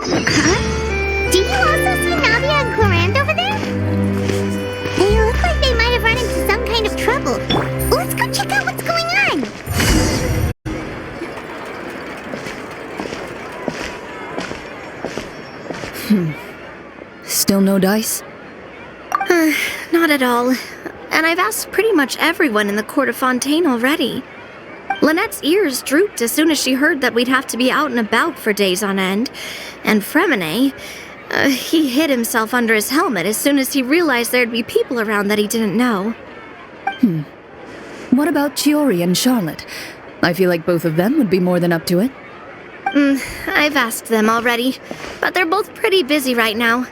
Huh? Do you also see Navia and Clorinde over there? They look like they might have run into some kind of trouble. Let's go check out what's going on. Still no dice? Not at all. And I've asked pretty much everyone in the court of Fontaine already. Lynette's ears drooped as soon as she heard that we'd have to be out and about for days on end. And Fremine, he hid himself under his helmet as soon as he realized there'd be people around that he didn't know. What about Chiori and Charlotte? I feel like both of them would be more than up to it. I've asked them already, but they're both pretty busy right now.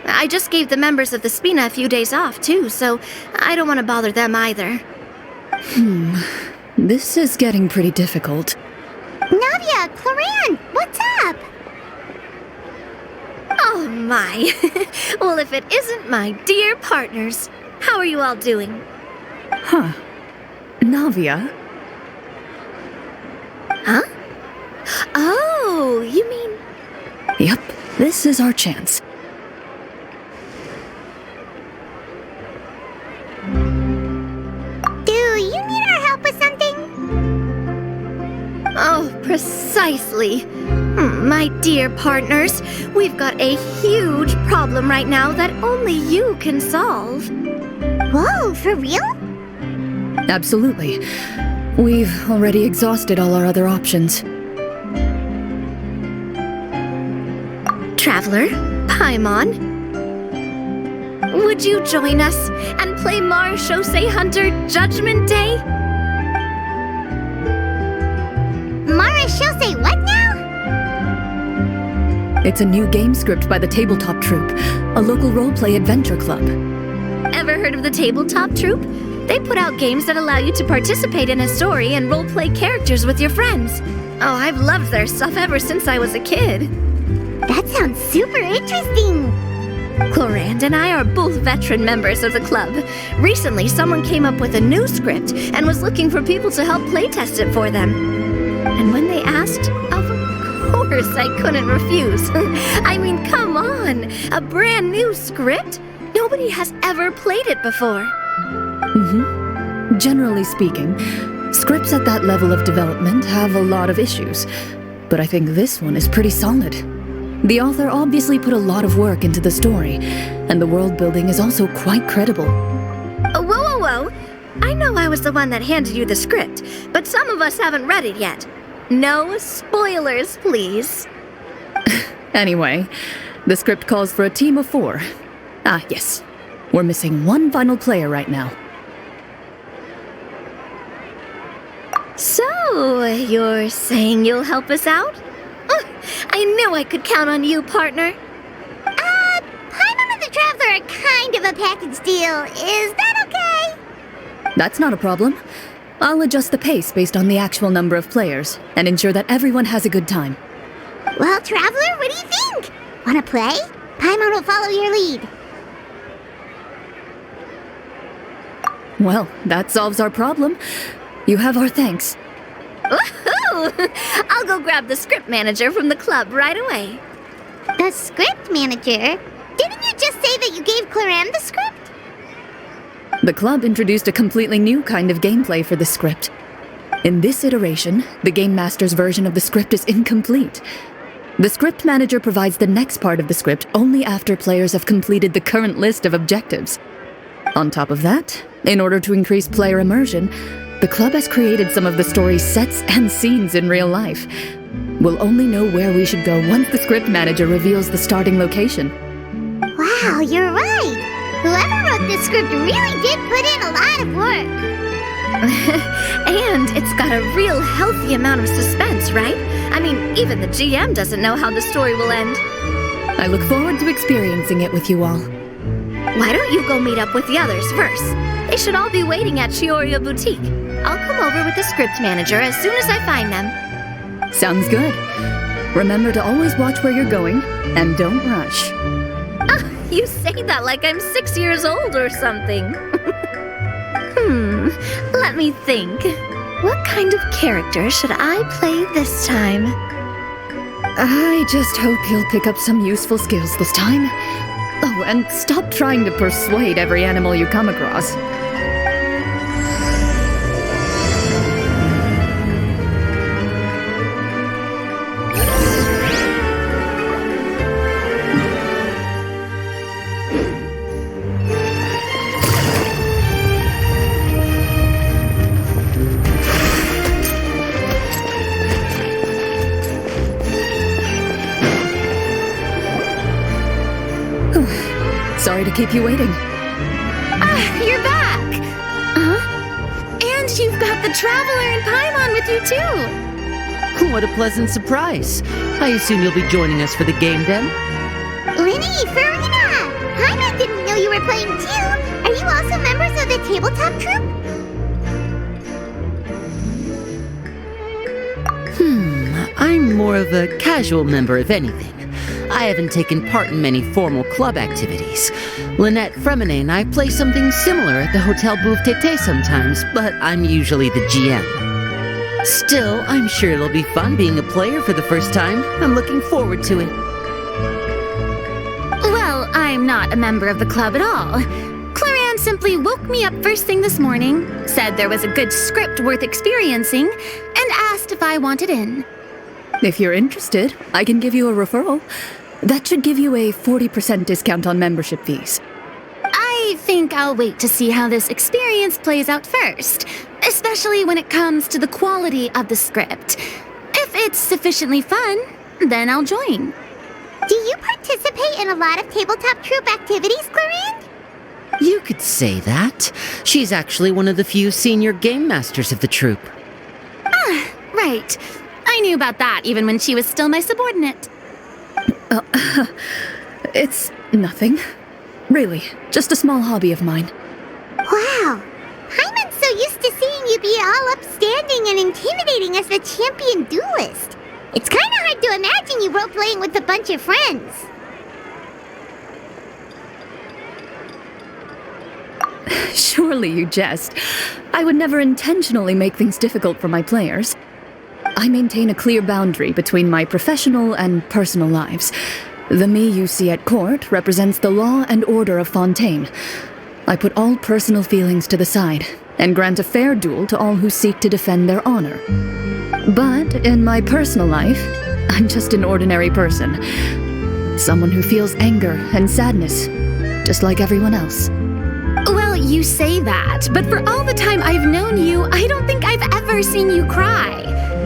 I just gave the members of the Spina a few days off, too, so I don't want to bother them either. This is getting pretty difficult. Navia, Clorinde, what's up? Oh my. Well, if it isn't my dear partners, how are you all doing? Huh. Navia? Huh? Oh, you mean... Yep, this is our chance. Do you need our help with something? Oh, precisely. My dear partners, we've got a huge problem right now that only you can solve. Whoa, for real? Absolutely. We've already exhausted all our other options. Traveler, Paimon, would you join us and play Marechaussee Hunter Judgment Day? Marechaussee what now? It's a new game script by the Tabletop Troupe, a local roleplay adventure club. Ever heard of the Tabletop Troupe? They put out games that allow you to participate in a story and roleplay characters with your friends. Oh, I've loved their stuff ever since I was a kid. That sounds super interesting. Clorinde and I are both veteran members of the club. Recently, someone came up with a new script and was looking for people to help playtest it for them. And when they asked, of course I couldn't refuse. I mean, come on, a brand new script? Nobody has ever played it before. Generally speaking, scripts at that level of development have a lot of issues, but I think this one is pretty solid. The author obviously put a lot of work into the story, and the world building is also quite credible. Whoa. I know I was the one that handed you the script, but some of us haven't read it yet. No spoilers, please. Anyway, the script calls for a team of 4. Ah, yes. We're missing one final player right now. So, you're saying you'll help us out? I knew I could count on you, partner. Paimon and the Traveler are kind of a package deal. Is that okay? That's not a problem. I'll adjust the pace based on the actual number of players and ensure that everyone has a good time. Well, Traveler, what do you think? Wanna play? Paimon will follow your lead. Well, that solves our problem. You have our thanks. Woohoo! I'll go grab the script manager from the club right away. The script manager? Didn't you just say that you gave Clorinde the script? The club introduced a completely new kind of gameplay for the script. In this iteration, the Game Master's version of the script is incomplete. The script manager provides the next part of the script only after players have completed the current list of objectives. On top of that, in order to increase player immersion, the club has created some of the story's sets and scenes in real life. We'll only know where we should go once the script manager reveals the starting location. Wow, you're right. Whoever wrote this script really did put in a lot of work. And it's got a real healthy amount of suspense, right? I mean, even the GM doesn't know how the story will end. I look forward to experiencing it with you all. Why don't you go meet up with the others first? They should all be waiting at Chiorio Boutique. I'll come over with the script manager as soon as I find them. Sounds good. Remember to always watch where you're going, and don't rush. You say that like I'm 6 years old or something. Let me think. What kind of character should I play this time? I just hope you'll pick up some useful skills this time. Oh, and stop trying to persuade every animal you come across. Sorry to keep you waiting. You're back! Huh? And you've got the Traveler and Paimon with you too! What a pleasant surprise. I assume you'll be joining us for the game den? Linny, Farina! Paimon didn't know you were playing too! Are you also members of the tabletop troupe? I'm more of a casual member, if anything. I haven't taken part in many formal club activities. Lynette Fremine and I play something similar at the Hotel Bouffe Tété sometimes, but I'm usually the GM. Still, I'm sure it'll be fun being a player for the first time. I'm looking forward to it. Well, I'm not a member of the club at all. Clorinde simply woke me up first thing this morning, said there was a good script worth experiencing, and asked if I wanted in. If you're interested, I can give you a referral. That should give you a 40% discount on membership fees. I think I'll wait to see how this experience plays out first, especially when it comes to the quality of the script. If it's sufficiently fun, then I'll join. Do you participate in a lot of tabletop troupe activities, Clorinde? You could say that. She's actually one of the few senior game masters of the troupe. Right. I knew about that even when she was still my subordinate. It's nothing. Really, just a small hobby of mine. Wow. Paimon's so used to seeing you be all upstanding and intimidating as the champion duelist. It's kind of hard to imagine you role-playing with a bunch of friends. Surely you jest. I would never intentionally make things difficult for my players. I maintain a clear boundary between my professional and personal lives. The me you see at court represents the law and order of Fontaine. I put all personal feelings to the side and grant a fair duel to all who seek to defend their honor. But in my personal life, I'm just an ordinary person. Someone who feels anger and sadness, just like everyone else. Well, you say that, but for all the time I've known you, I don't think I've ever seen you cry.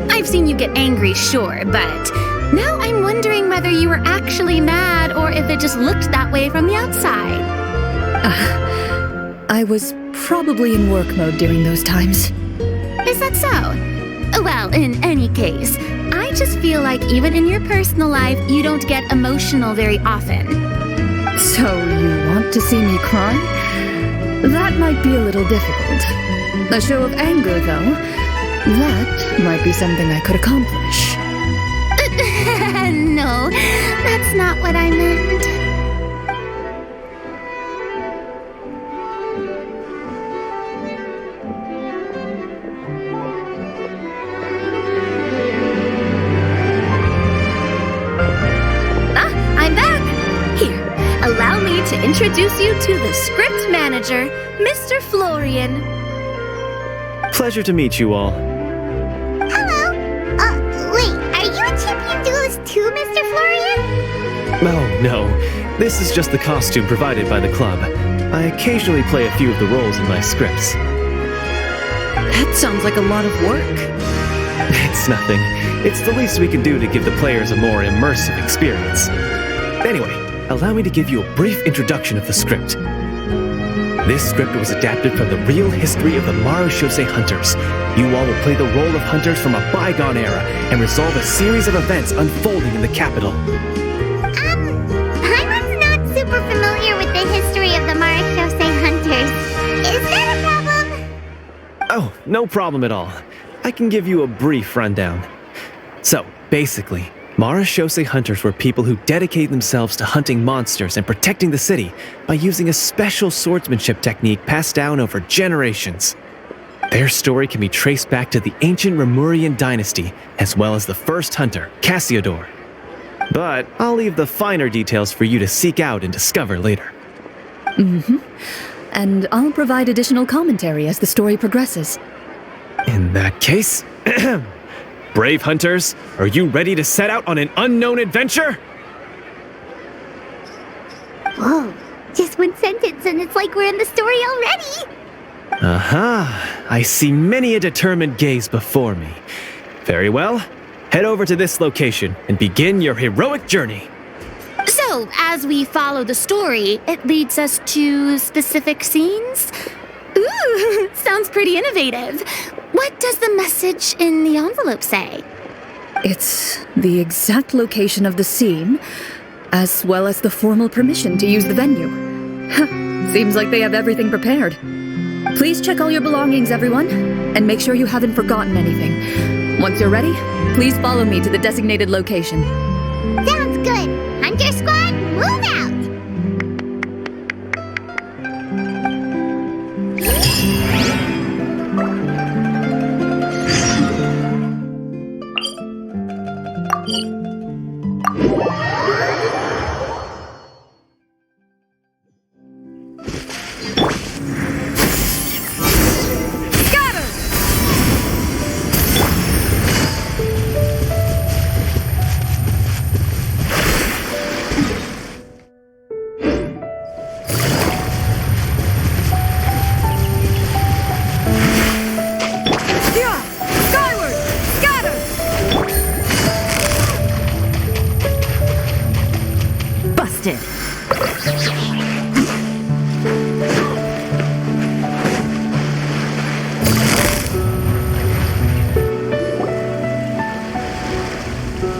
I've seen you get angry, sure, but now I'm wondering whether you were actually mad or if it just looked that way from the outside. I was probably in work mode during those times. Is that so? Well, in any case, I just feel like even in your personal life, you don't get emotional very often. So you want to see me cry? That might be a little difficult. A show of anger, though, that might be something I could accomplish. No, that's not what I meant. I'm back! Here, allow me to introduce you to the script manager, Mr. Florian. Pleasure to meet you all. Hello. Wait, are you a champion duelist too, Mr. Florian? Oh, no. This is just the costume provided by the club. I occasionally play a few of the roles in my scripts. That sounds like a lot of work. It's nothing. It's the least we can do to give the players a more immersive experience. Anyway, allow me to give you a brief introduction of the script. This script was adapted from the real history of the Marechaussee Hunters. You all will play the role of hunters from a bygone era and resolve a series of events unfolding in the capital. Paimon's not super familiar with the history of the Marechaussee Hunters. Is that a problem? Oh, no problem at all. I can give you a brief rundown. So, basically, Marechaussee Hunters were people who dedicated themselves to hunting monsters and protecting the city by using a special swordsmanship technique passed down over generations. Their story can be traced back to the ancient Lemurian dynasty, as well as the first hunter, Cassiodor. But I'll leave the finer details for you to seek out and discover later. And I'll provide additional commentary as the story progresses. In that case, brave hunters, are you ready to set out on an unknown adventure? Whoa, just one sentence and it's like we're in the story already. Aha, I see many a determined gaze before me. Very well, head over to this location and begin your heroic journey. So, as we follow the story, it leads us to specific scenes? Ooh, sounds pretty innovative. What does the message in the envelope say? It's the exact location of the scene, as well as the formal permission to use the venue. Seems like they have everything prepared. Please check all your belongings, everyone, and make sure you haven't forgotten anything. Once you're ready, please follow me to the designated location. Sounds good. Hunter Squad, move out! Busted.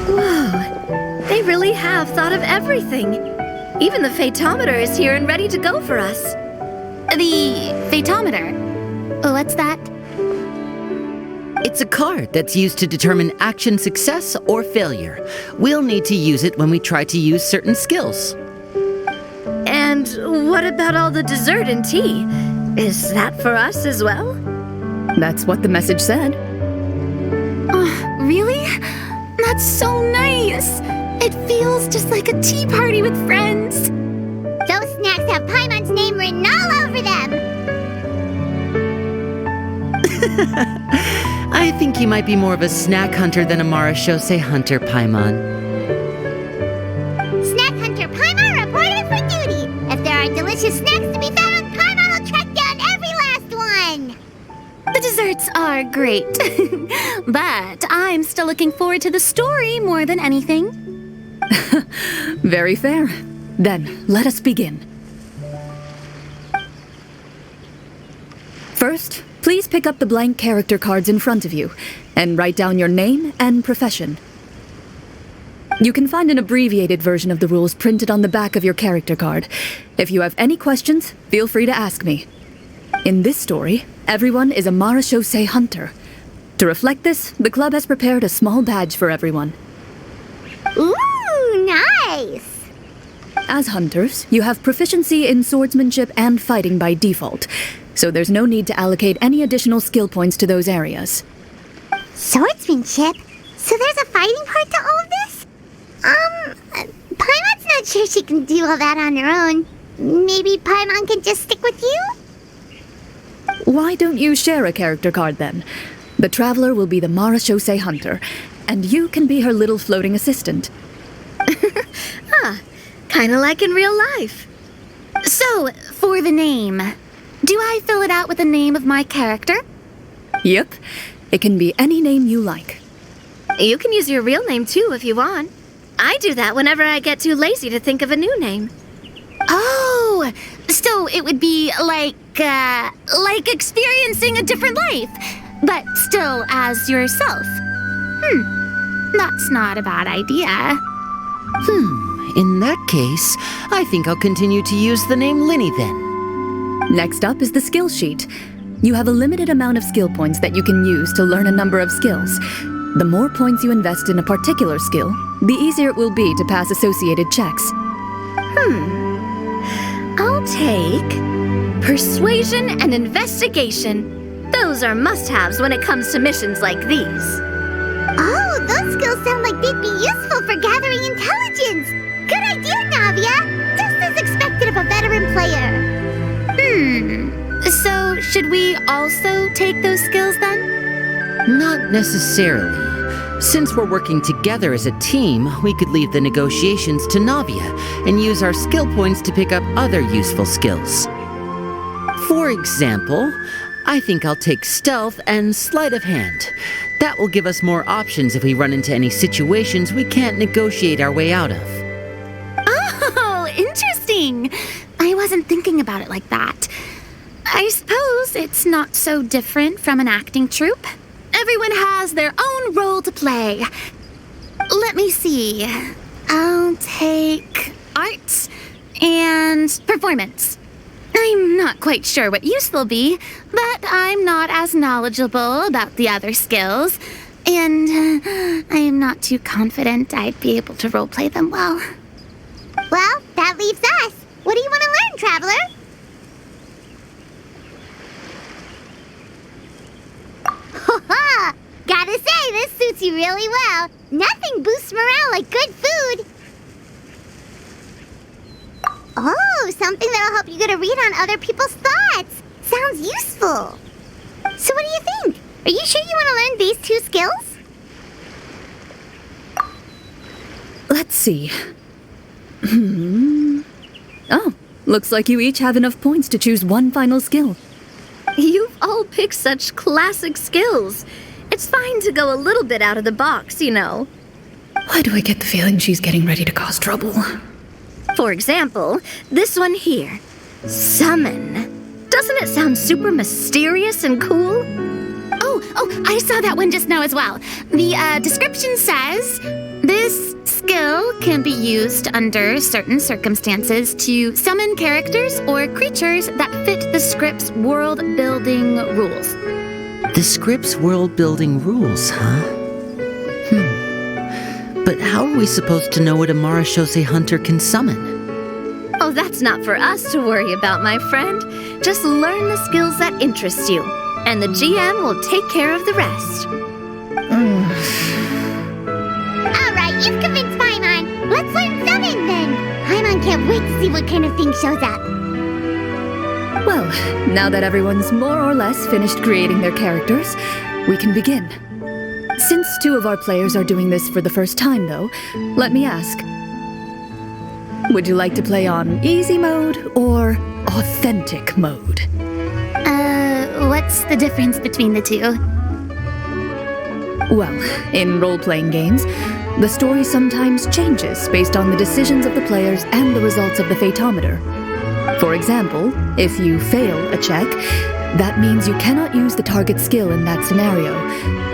Whoa, they really have thought of everything. Even the phaetometer is here and ready to go for us. The phaetometer. What's that? It's a card that's used to determine action success or failure. We'll need to use it when we try to use certain skills. And what about all the dessert and tea? Is that for us as well? That's what the message said. Oh, really? That's so nice. It feels just like a tea party with friends. Those snacks have Paimon's name written all over them. I think you might be more of a snack hunter than a Marachose hunter, Paimon. Snack Hunter Paimon reporting for duty. If there are delicious snacks to be found, Paimon will track down every last one. The desserts are great. But I'm still looking forward to the story more than anything. Very fair. Then, let us begin. First, please pick up the blank character cards in front of you and write down your name and profession. You can find an abbreviated version of the rules printed on the back of your character card. If you have any questions, feel free to ask me. In this story, everyone is a Marachose hunter. To reflect this, the club has prepared a small badge for everyone. Ooh, nice. As hunters, you have proficiency in swordsmanship and fighting by default, so there's no need to allocate any additional skill points to those areas. Swordsmanship? So there's a fighting part to all of this? Paimon's not sure she can do all that on her own. Maybe Paimon can just stick with you? Why don't you share a character card then? The Traveler will be the Marachose hunter, and you can be her little floating assistant. Kinda like in real life. So, for the name, do I fill it out with the name of my character? Yep, it can be any name you like. You can use your real name too if you want. I do that whenever I get too lazy to think of a new name. Oh, so it would be like experiencing a different life, but still as yourself. That's not a bad idea. In that case, I think I'll continue to use the name Linny then. Next up is the skill sheet. You have a limited amount of skill points that you can use to learn a number of skills. The more points you invest in a particular skill, the easier it will be to pass associated checks. I'll take persuasion and investigation. Those are must-haves when it comes to missions like these. Oh, those skills sound like they'd be useful for gathering intelligence. Good idea, Navia. Just as expected of a veteran player. So, should we also take those skills then? Not necessarily. Since we're working together as a team, we could leave the negotiations to Navia and use our skill points to pick up other useful skills. For example, I think I'll take stealth and sleight of hand. That will give us more options if we run into any situations we can't negotiate our way out of. Oh, interesting. I wasn't thinking about it like that. I suppose it's not so different from an acting troupe. Everyone has their own role to play. Let me see. I'll take arts and performance. I'm not quite sure what use they'll be, but I'm not as knowledgeable about the other skills, and I'm not too confident I'd be able to roleplay them well. Well, that leaves us. What do you want to learn, Traveler? Ha! Gotta say, this suits you really well. Nothing boosts morale like good food. Oh, something that'll help you get a read on other people's thoughts. Sounds useful. So what do you think? Are you sure you want to learn these 2 skills? Let's see. Oh, looks like you each have enough points to choose one final skill. You've all picked such classic skills. It's fine to go a little bit out of the box, you know. Why do I get the feeling she's getting ready to cause trouble? For example, this one here. Summon. Doesn't it sound super mysterious and cool? Oh, I saw that one just now as well. The description says, this skill can be used under certain circumstances to summon characters or creatures that fit the script's world-building rules. The script's world-building rules, huh? But how are we supposed to know what a Marashose hunter can summon? Oh, that's not for us to worry about, my friend. Just learn the skills that interest you, and the GM will take care of the rest. Alright, you've convinced Paimon. Let's learn summon then. Paimon can't wait to see what kind of thing shows up. Well, now that everyone's more or less finished creating their characters, we can begin. Since 2 of our players are doing this for the first time, though, let me ask. Would you like to play on easy mode or authentic mode? What's the difference between the 2? Well, in role-playing games, the story sometimes changes based on the decisions of the players and the results of the Fatometer. For example, if you fail a check, that means you cannot use the target skill in that scenario.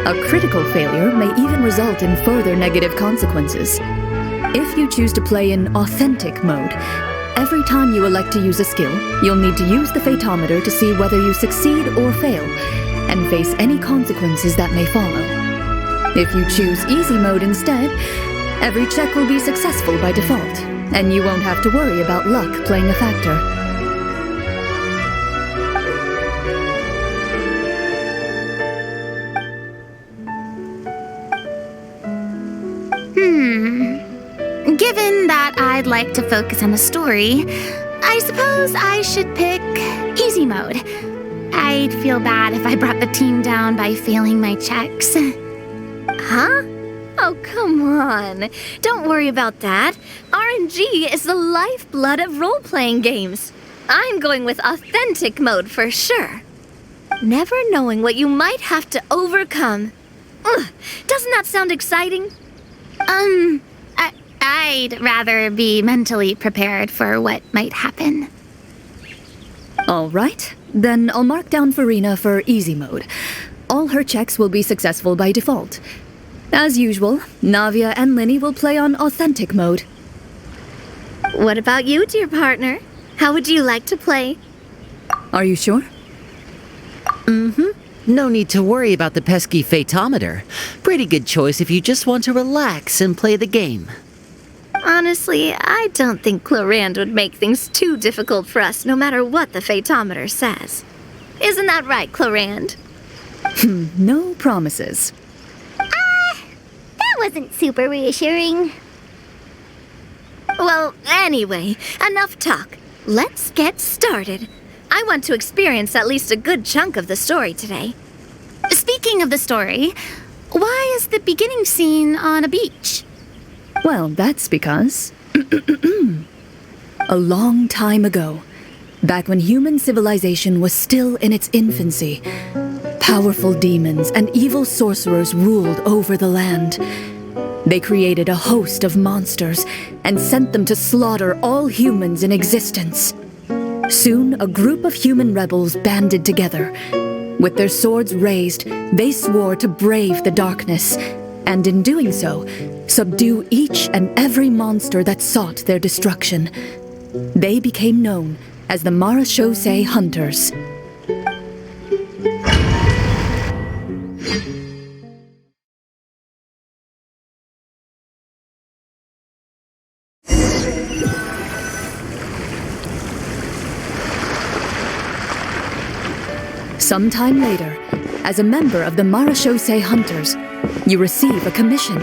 A critical failure may even result in further negative consequences. If you choose to play in authentic mode, every time you elect to use a skill, you'll need to use the Fatometer to see whether you succeed or fail, and face any consequences that may follow. If you choose easy mode instead, every check will be successful by default, and you won't have to worry about luck playing a factor. Given that I'd like to focus on the story, I suppose I should pick easy mode. I'd feel bad if I brought the team down by failing my checks. Huh? Oh, come on. Don't worry about that. RNG is the lifeblood of role-playing games. I'm going with authentic mode for sure. Never knowing what you might have to overcome. Ugh, doesn't that sound exciting? I'd rather be mentally prepared for what might happen. All right, then I'll mark down Farina for easy mode. All her checks will be successful by default. As usual, Navia and Linny will play on authentic mode. What about you, dear partner? How would you like to play? Are you sure? No need to worry about the pesky Fatometer. Pretty good choice if you just want to relax and play the game. Honestly, I don't think Clorinde would make things too difficult for us no matter what the Fatometer says. Isn't that right, Clorinde? No promises. wasn't super reassuring. Well, anyway, enough talk. Let's get started. I want to experience at least a good chunk of the story today. Speaking of the story, why is the beginning scene on a beach? Well, that's because... a long time ago, back when human civilization was still in its infancy, powerful demons and evil sorcerers ruled over the land. They created a host of monsters and sent them to slaughter all humans in existence. Soon, a group of human rebels banded together. With their swords raised, they swore to brave the darkness, and in doing so, subdue each and every monster that sought their destruction. They became known as the Marachose Hunters. Sometime later, as a member of the Marachose Hunters, you receive a commission.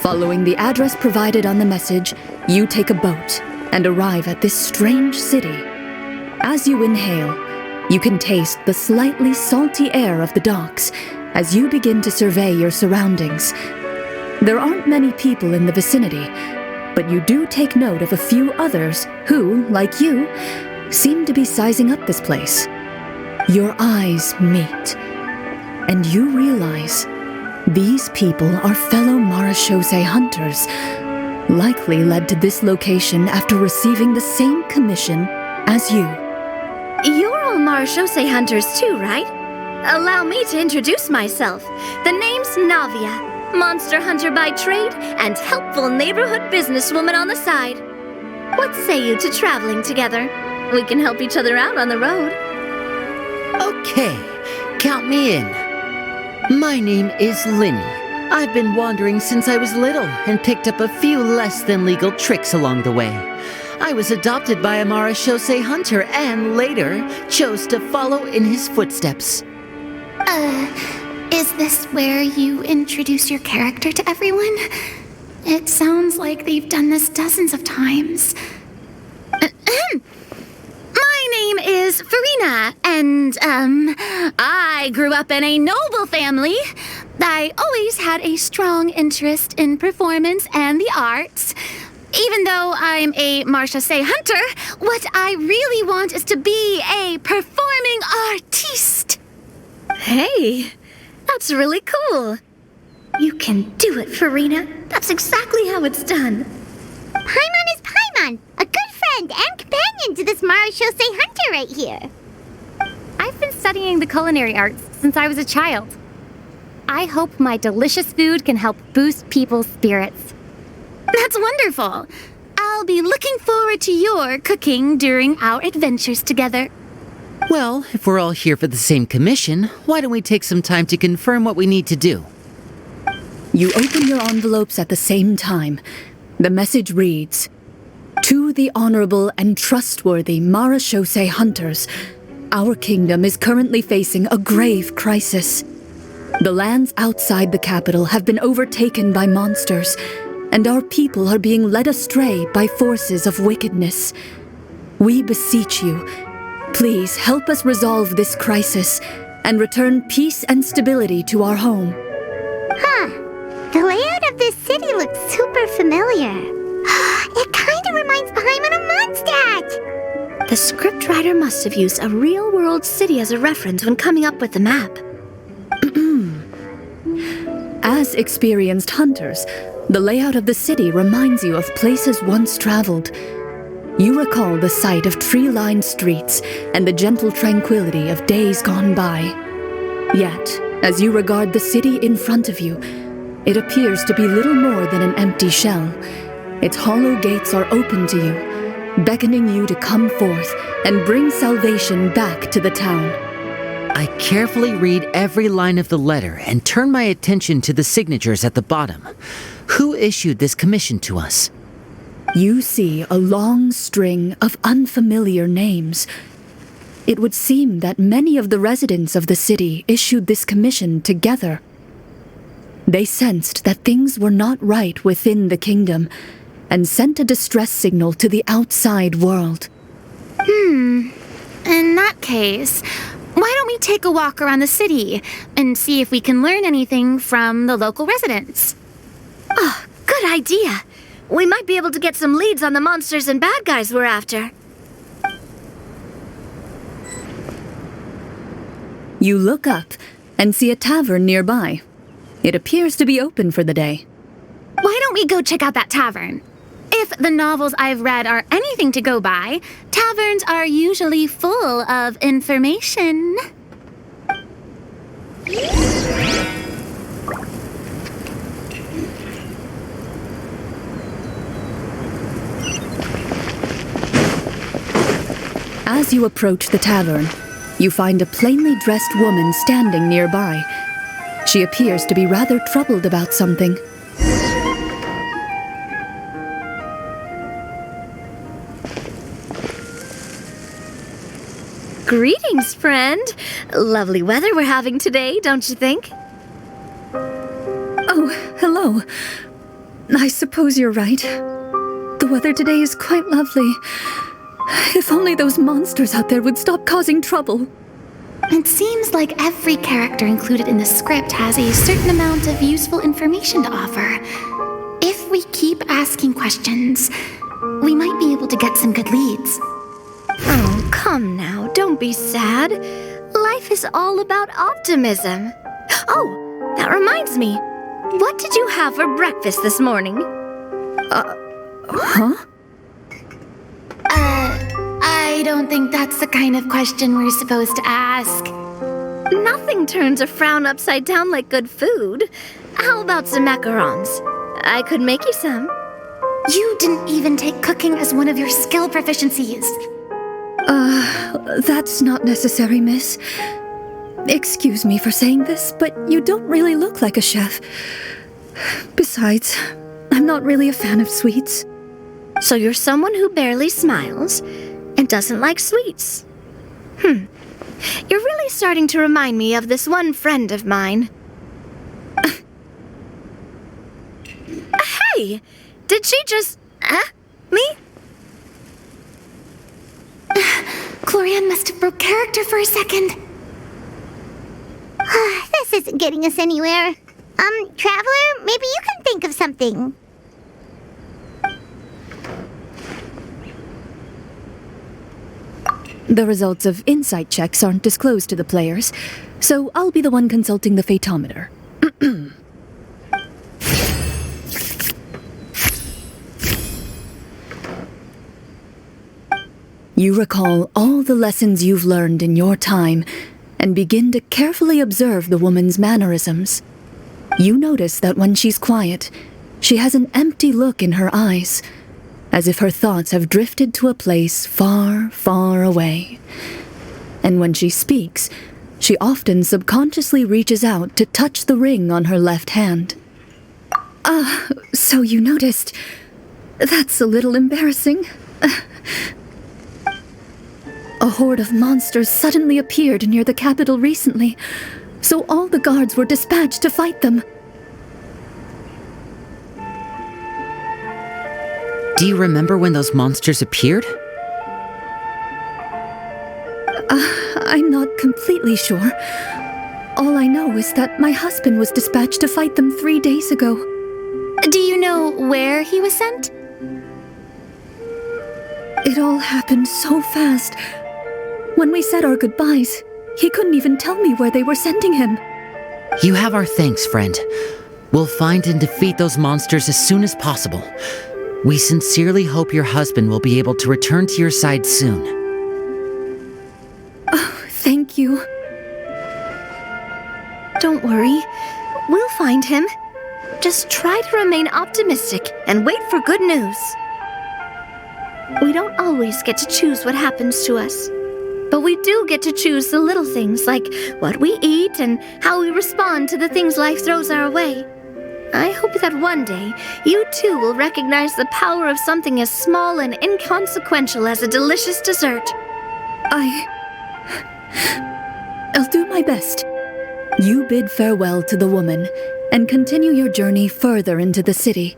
Following the address provided on the message, you take a boat and arrive at this strange city. As you inhale, you can taste the slightly salty air of the docks as you begin to survey your surroundings. There aren't many people in the vicinity, but you do take note of a few others who, like you, seem to be sizing up this place. Your eyes meet, and you realize these people are fellow Marachose Hunters, likely led to this location after receiving the same commission as you. You're all Marachose Hunters too, right? Allow me to introduce myself. The name's Navia, monster hunter by trade and helpful neighborhood businesswoman on the side. What say you to traveling together? We can help each other out on the road. Okay, count me in. My name is Linny. I've been wandering since I was little and picked up a few less than legal tricks along the way. I was adopted by a Marachose hunter and later chose to follow in his footsteps. Is this where you introduce your character to everyone? It sounds like they've done this dozens of times. My name is Farina, and, I grew up in a noble family. I always had a strong interest in performance and the arts. Even though I'm a Marachose hunter, what I really want is to be a performing artiste. Hey, that's really cool. You can do it, Farina. That's exactly how it's done. Paimon is Paimon, a good friend and companion to this Marachose hunter right here. I've been studying the culinary arts since I was a child. I hope my delicious food can help boost people's spirits. That's wonderful. I'll be looking forward to your cooking during our adventures together. Well, if we're all here for the same commission, why don't we take some time to confirm what we need to do? You open your envelopes at the same time. The message reads, "To the honorable and trustworthy Marachose Hunters, our kingdom is currently facing a grave crisis. The lands outside the capital have been overtaken by monsters, and our people are being led astray by forces of wickedness. We beseech you, please help us resolve this crisis and return peace and stability to our home." Huh. The layout of this city looks super familiar. It kinda reminds Paimon of Mondstadt. The scriptwriter must have used a real-world city as a reference when coming up with the map. As experienced hunters, the layout of the city reminds you of places once traveled. You recall the sight of tree-lined streets and the gentle tranquility of days gone by. Yet, as you regard the city in front of you, it appears to be little more than an empty shell. Its hollow gates are open to you, beckoning you to come forth and bring salvation back to the town. I carefully read every line of the letter and turn my attention to the signatures at the bottom. Who issued this commission to us? You see a long string of unfamiliar names. It would seem that many of the residents of the city issued this commission together. They sensed that things were not right within the kingdom and sent a distress signal to the outside world. In that case, why don't we take a walk around the city and see if we can learn anything from the local residents? Oh, good idea. We might be able to get some leads on the monsters and bad guys we're after. You look up and see a tavern nearby. It appears to be open for the day. Why don't we go check out that tavern? If the novels I've read are anything to go by, taverns are usually full of information. As you approach the tavern, you find a plainly dressed woman standing nearby. She appears to be rather troubled about something. Greetings, friend. Lovely weather we're having today, don't you think? Oh, hello. I suppose you're right. The weather today is quite lovely. If only those monsters out there would stop causing trouble. It seems like every character included in the script has a certain amount of useful information to offer. If we keep asking questions, we might be able to get some good leads. Oh, come now, don't be sad. Life is all about optimism. Oh, that reminds me. What did you have for breakfast this morning? Huh? I don't think that's the kind of question we're supposed to ask. Nothing turns a frown upside down like good food. How about some macarons? I could make you some. You didn't even take cooking as one of your skill proficiencies. That's not necessary, miss. Excuse me for saying this, but you don't really look like a chef. Besides, I'm not really a fan of sweets. So you're someone who barely smiles and doesn't like sweets. You're really starting to remind me of this one friend of mine. Hey! Did she just... me? Clorinde must have broke character for a second. This isn't getting us anywhere. Traveler, maybe you can think of something. The results of insight checks aren't disclosed to the players, so I'll be the one consulting the fatometer. You recall all the lessons you've learned in your time and begin to carefully observe the woman's mannerisms. You notice that when she's quiet, she has an empty look in her eyes, as if her thoughts have drifted to a place far, far away. And when she speaks, she often subconsciously reaches out to touch the ring on her left hand. So you noticed. That's a little embarrassing. A horde of monsters suddenly appeared near the capital recently, so all the guards were dispatched to fight them. Do you remember when those monsters appeared? I'm not completely sure. All I know is that my husband was dispatched to fight them 3 days ago. Do you know where he was sent? It all happened so fast. When we said our goodbyes, he couldn't even tell me where they were sending him. You have our thanks, friend. We'll find and defeat those monsters as soon as possible. We sincerely hope your husband will be able to return to your side soon. Oh, thank you. Don't worry. We'll find him. Just try to remain optimistic and wait for good news. We don't always get to choose what happens to us. But we do get to choose the little things like what we eat and how we respond to the things life throws our way. I hope that one day you too will recognize the power of something as small and inconsequential as a delicious dessert. I'll do my best. You bid farewell to the woman and continue your journey further into the city.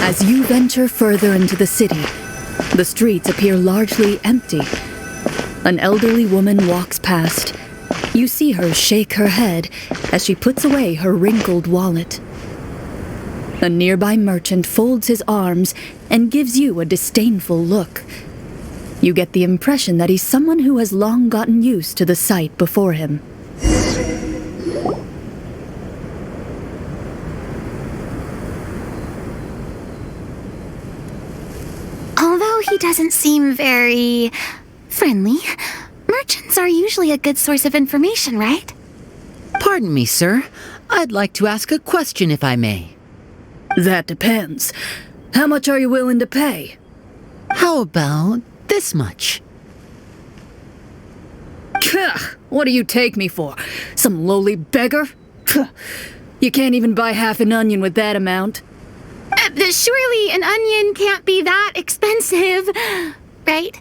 As you venture further into the city, the streets appear largely empty. An elderly woman walks past. You see her shake her head as she puts away her wrinkled wallet. A nearby merchant folds his arms and gives you a disdainful look. You get the impression that he's someone who has long gotten used to the sight before him. Although he doesn't seem very friendly, merchants are usually a good source of information, right? Pardon me, sir. I'd like to ask a question if I may. That depends. How much are you willing to pay? How about this much? What do you take me for? Some lowly beggar? You can't even buy half an onion with that amount. Surely an onion can't be that expensive, right?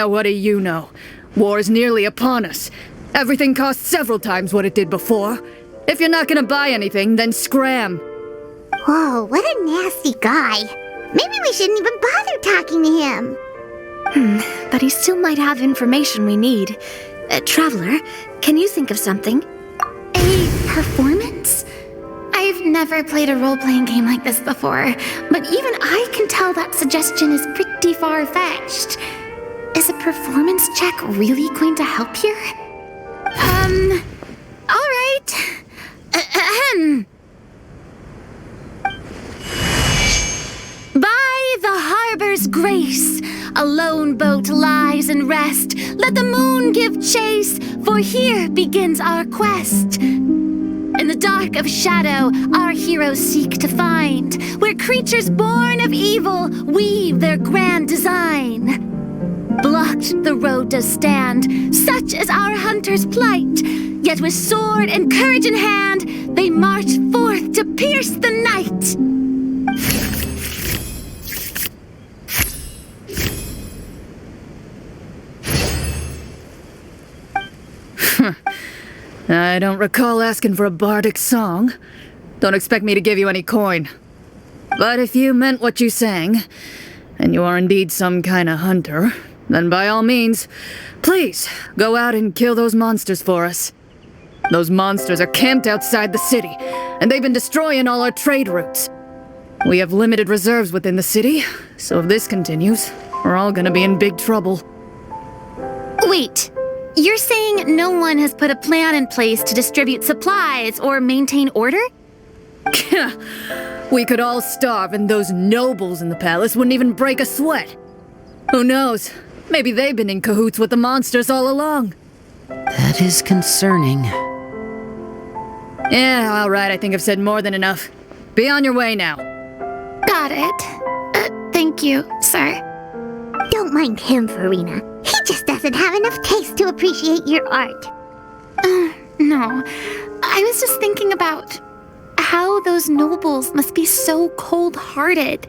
What do you know? War's nearly upon us. Everything costs several times what it did before. If you're not gonna buy anything, then scram. Whoa, what a nasty guy. Maybe we shouldn't even bother talking to him. But he still might have information we need. Traveler, can you think of something? A performance? I've never played a role-playing game like this before, but even I can tell that suggestion is pretty far-fetched. Is a performance check really going to help here? All right. Ahem. By the harbor's grace, a lone boat lies in rest. Let the moon give chase, for here begins our quest. In the dark of shadow, our heroes seek to find where creatures born of evil weave their grand design. Blocked the road does stand, such is our hunter's plight. Yet with sword and courage in hand, they march forth to pierce the night. I don't recall asking for a bardic song. Don't expect me to give you any coin. But if you meant what you sang, and you are indeed some kind of hunter, then by all means, please go out and kill those monsters for us. Those monsters are camped outside the city, and they've been destroying all our trade routes. We have limited reserves within the city, so if this continues, we're all gonna be in big trouble. Wait, you're saying no one has put a plan in place to distribute supplies or maintain order? We could all starve and those nobles in the palace wouldn't even break a sweat. Who knows? Maybe they've been in cahoots with the monsters all along. That is concerning. Yeah, all right, I think I've said more than enough. Be on your way now. Got it. Thank you, sir. Don't mind him, Farina. He just doesn't have enough taste to appreciate your art. No. I was just thinking about how those nobles must be so cold-hearted.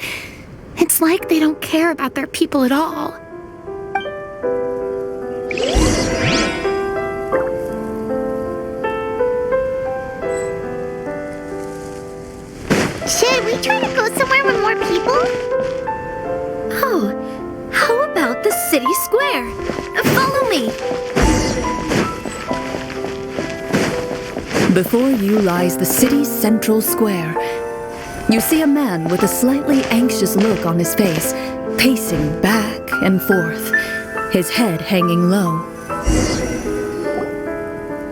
It's like they don't care about their people at all. Should we try to go somewhere with more people? Oh, how about the city square? Follow me. Before you lies the city's central square. You see a man with a slightly anxious look on his face, pacing back and forth, his head hanging low.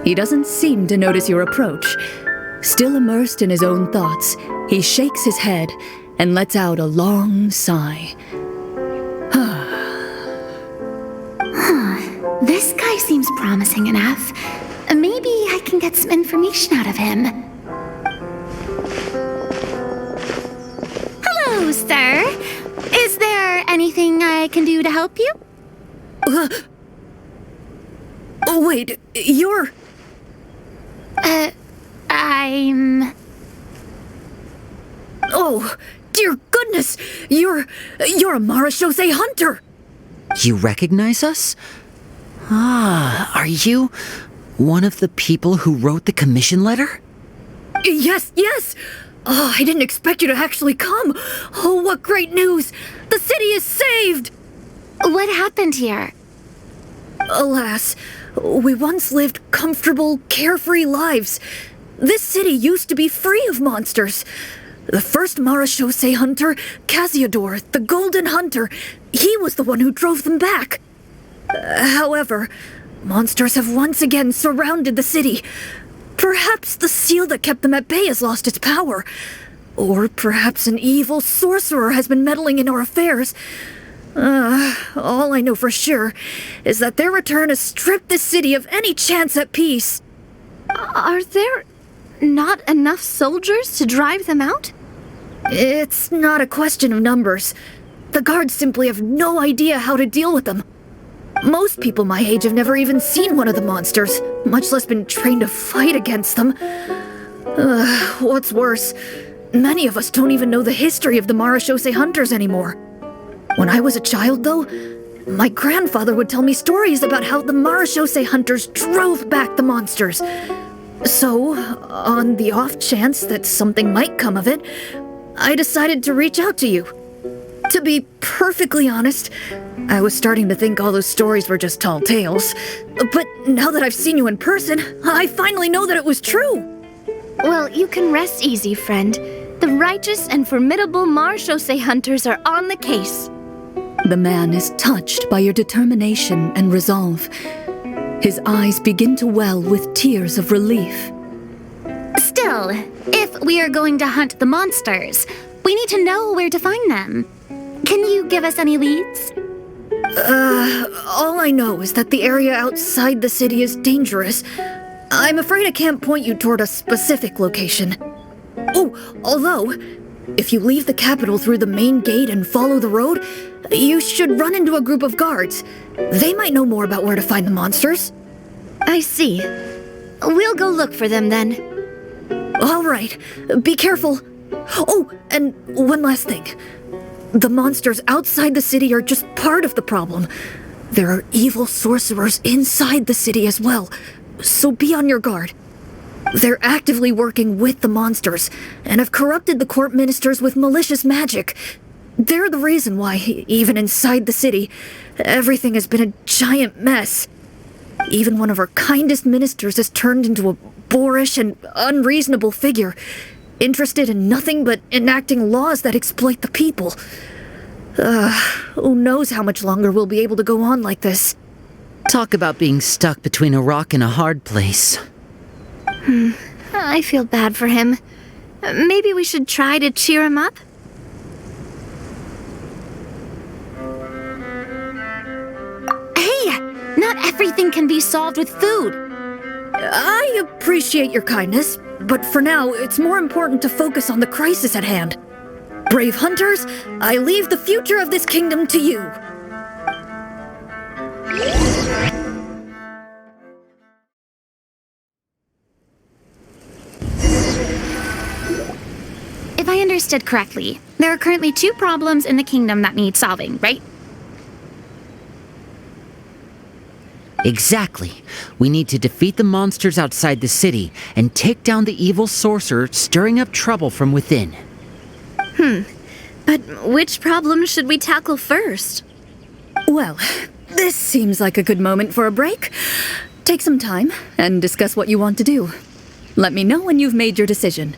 He doesn't seem to notice your approach. Still immersed in his own thoughts, he shakes his head and lets out a long sigh. This guy seems promising enough. Maybe I can get some information out of him. Hello, sir. Is there anything I can do to help you? Oh, wait, you're... I'm... Oh, Oh, dear goodness! You're a Marashose hunter! You recognize us? Ah, are you one of the people who wrote the commission letter? Yes! Oh, I didn't expect you to actually come! Oh, what great news! The city is saved! What happened here? Alas, we once lived comfortable, carefree lives. This city used to be free of monsters. The first Marashose hunter, Casiodor, the Golden Hunter, he was the one who drove them back. However, monsters have once again surrounded the city. Perhaps the seal that kept them at bay has lost its power. Or perhaps an evil sorcerer has been meddling in our affairs. All I know for sure is that their return has stripped the city of any chance at peace. Are there not enough soldiers to drive them out? It's not a question of numbers. The guards simply have no idea how to deal with them. Most people my age have never even seen one of the monsters, much less been trained to fight against them. What's worse, many of us don't even know the history of the Marashose hunters anymore. When I was a child, though, my grandfather would tell me stories about how the Marashose hunters drove back the monsters. So, on the off chance that something might come of it, I decided to reach out to you. To be perfectly honest, I was starting to think all those stories were just tall tales. But now that I've seen you in person, I finally know that it was true. Well, you can rest easy, friend. The righteous and formidable Marashose hunters are on the case. The man is touched by your determination and resolve. His eyes begin to well with tears of relief. Still, if we are going to hunt the monsters, we need to know where to find them. Can you give us any leads? All I know is that the area outside the city is dangerous. I'm afraid I can't point you toward a specific location. Oh, although, if you leave the capital through the main gate and follow the road, you should run into a group of guards. They might know more about where to find the monsters. I see. We'll go look for them then. All right, be careful. Oh, and one last thing. The monsters outside the city are just part of the problem. There are evil sorcerers inside the city as well, so be on your guard. They're actively working with the monsters, and have corrupted the court ministers with malicious magic. They're the reason why, even inside the city, everything has been a giant mess. Even one of our kindest ministers has turned into a boorish and unreasonable figure, interested in nothing but enacting laws that exploit the people. Who knows how much longer we'll be able to go on like this. Talk about being stuck between a rock and a hard place. I feel bad for him. Maybe we should try to cheer him up? Hey, not everything can be solved with food. I appreciate your kindness, but for now, it's more important to focus on the crisis at hand. Brave hunters, I leave the future of this kingdom to you. If I understood correctly, there are currently 2 problems in the kingdom that need solving, right? Exactly. We need to defeat the monsters outside the city and take down the evil sorcerer stirring up trouble from within. But which problem should we tackle first? Well, this seems like a good moment for a break. Take some time and discuss what you want to do. Let me know when you've made your decision.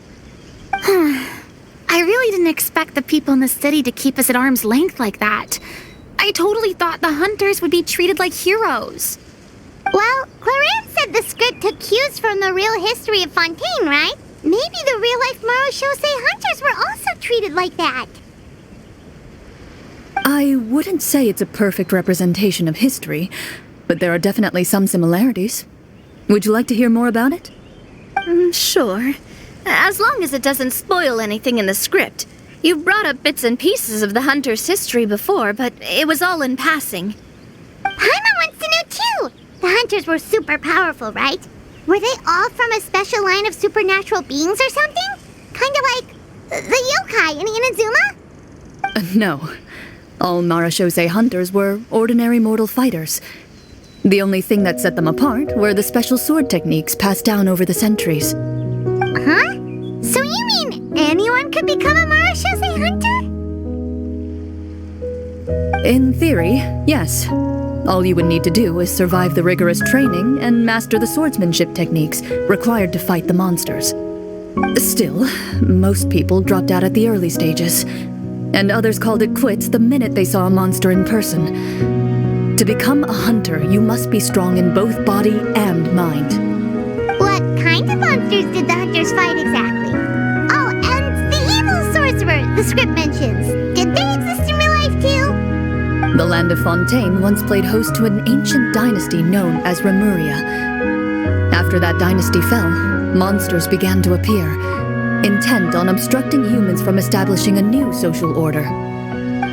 I really didn't expect the people in the city to keep us at arm's length like that. I totally thought the hunters would be treated like heroes. Well, Clorinde said the script took cues from the real history of Fontaine, right? Maybe the real-life Marashose hunters were also treated like that. I wouldn't say it's a perfect representation of history, but there are definitely some similarities. Would you like to hear more about it? Sure. As long as it doesn't spoil anything in the script. You've brought up bits and pieces of the hunter's history before, but it was all in passing. Paimon wants to know too! The hunters were super powerful, right? Were they all from a special line of supernatural beings or something? Kinda like The yokai in Inazuma? No. All Marashose hunters were ordinary mortal fighters. The only thing that set them apart were the special sword techniques passed down over the centuries. Huh? So you mean anyone could become a Marashose hunter? In theory, yes. All you would need to do is survive the rigorous training and master the swordsmanship techniques required to fight the monsters. Still, most people dropped out at the early stages, and others called it quits the minute they saw a monster in person. To become a hunter, you must be strong in both body and mind. What kind of monsters did the hunters fight exactly? Oh, and the evil sorcerer the script mentions. Did they exist in real life too? The land of Fontaine once played host to an ancient dynasty known as Rapperia. After that dynasty fell, monsters began to appear, intent on obstructing humans from establishing a new social order.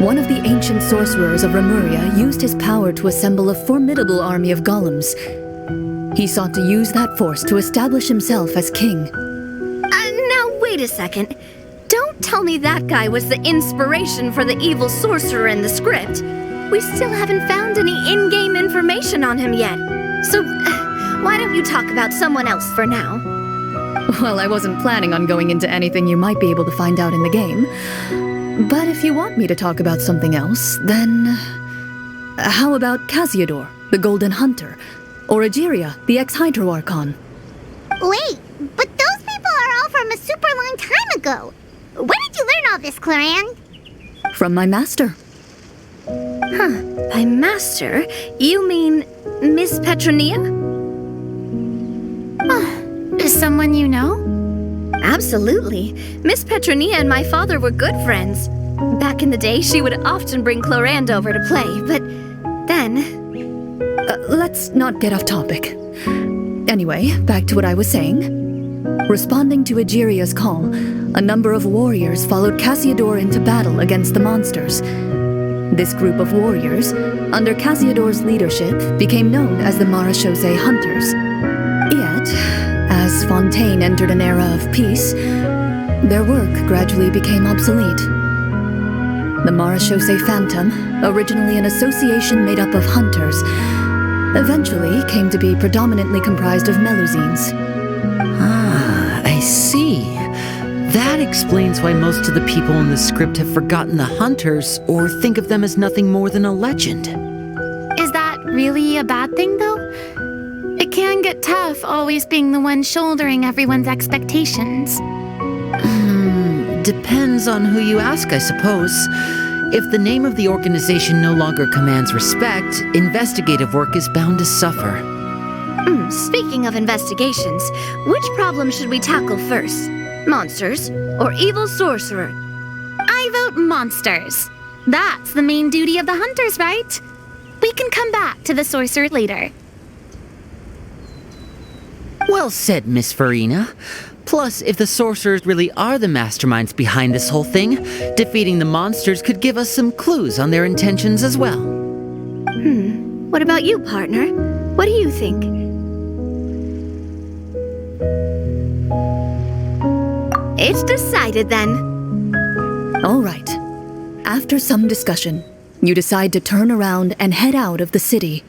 One of the ancient sorcerers of Rapperia used his power to assemble a formidable army of golems. He sought to use that force to establish himself as king. Now wait a second. Don't tell me that guy was the inspiration for the evil sorcerer in the script. We still haven't found any in-game information on him yet. So, why don't you talk about someone else for now? Well, I wasn't planning on going into anything you might be able to find out in the game. But if you want me to talk about something else, then... how about Casiodor, the Golden Hunter? Or Egeria, the ex-Hydro Archon? Wait, but those people are all from a super long time ago. Where did you learn all this, Clorinde? From my master. By master, you mean Miss Petronia? Is someone you know? Absolutely. Miss Petronia and my father were good friends. Back in the day, she would often bring Clorinde over to play, but then... Let's not get off topic. Anyway, back to what I was saying. Responding to Egeria's call, a number of warriors followed Casiodor into battle against the monsters. This group of warriors, under Casiodor's leadership, became known as the Marashose Hunters. Yet, as Fontaine entered an era of peace, their work gradually became obsolete. The Marashose Phantom, originally an association made up of hunters, eventually came to be predominantly comprised of Melusines. I see. That explains why most of the people in the script have forgotten the hunters or think of them as nothing more than a legend. Is that really a bad thing, though? It can get tough always being the one shouldering everyone's expectations. Depends on who you ask, I suppose. If the name of the organization no longer commands respect, investigative work is bound to suffer. Speaking of investigations, which problem should we tackle first? Monsters or evil sorcerer? I vote monsters. That's the main duty of the hunters, right? We can come back to the sorcerer later. Well said, Miss Farina. Plus, if the sorcerers really are the masterminds behind this whole thing, defeating the monsters could give us some clues on their intentions as well. What about you, partner? What do you think? It's decided then. All right. After some discussion, you decide to turn around and head out of the city.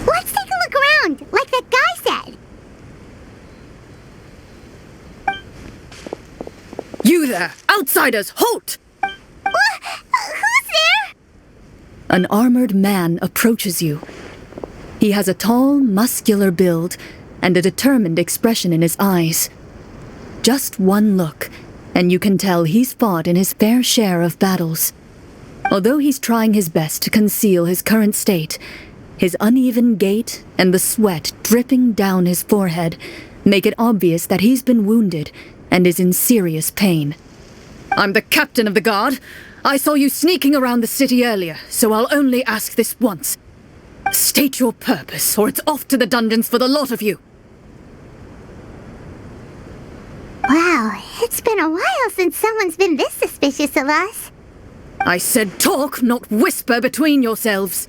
Let's take a look around, like that guy said. You there! Outsiders, halt! Who's there? An armored man approaches you. He has a tall, muscular build and a determined expression in his eyes. Just one look, and you can tell he's fought in his fair share of battles. Although he's trying his best to conceal his current state, his uneven gait and the sweat dripping down his forehead make it obvious that he's been wounded and is in serious pain. I'm the captain of the guard. I saw you sneaking around the city earlier, so I'll only ask this once. State your purpose, or it's off to the dungeons for the lot of you. Wow, Wow, it's been a while since someone's been this suspicious of us. I said talk, not whisper between yourselves.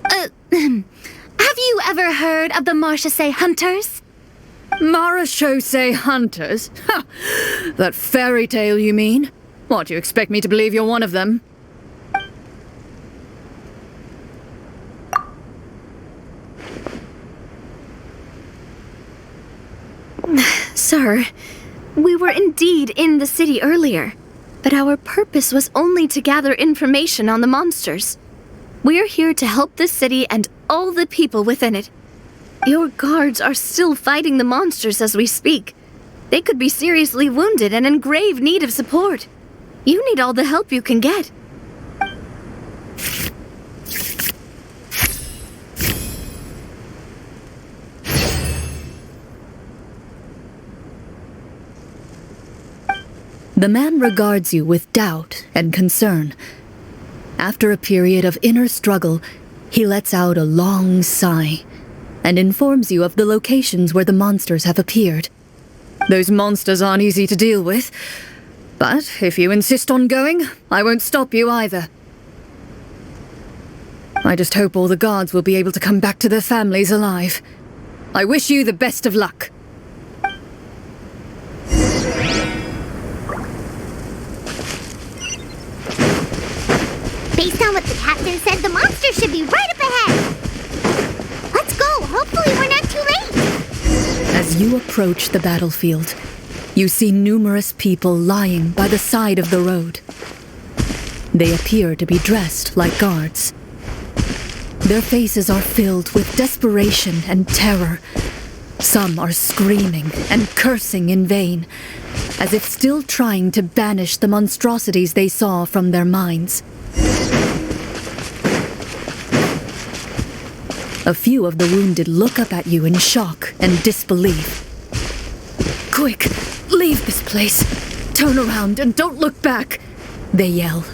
Have you ever heard of the Marchese Hunters? Marachose hunters? Ha! That fairy tale, you mean? What, you expect me to believe you're one of them? Sir, we were indeed in the city earlier, but our purpose was only to gather information on the monsters. We're here to help the city and all the people within it. Your guards are still fighting the monsters as we speak. They could be seriously wounded and in grave need of support. You need all the help you can get. The man regards you with doubt and concern. After a period of inner struggle, he lets out a long sigh and informs you of the locations where the monsters have appeared. Those monsters aren't easy to deal with, but if you insist on going, I won't stop you either. I just hope all the guards will be able to come back to their families alive. I wish you the best of luck. Based on what the captain said, the monster should be right up ahead. Let's go. Hopefully we're not too late. As you approach the battlefield, you see numerous people lying by the side of the road. They appear to be dressed like guards. Their faces are filled with desperation and terror. Some are screaming and cursing in vain, as if still trying to banish the monstrosities they saw from their minds. A few of the wounded look up at you in shock and disbelief. Quick, leave this place. Turn around and don't look back, they yell.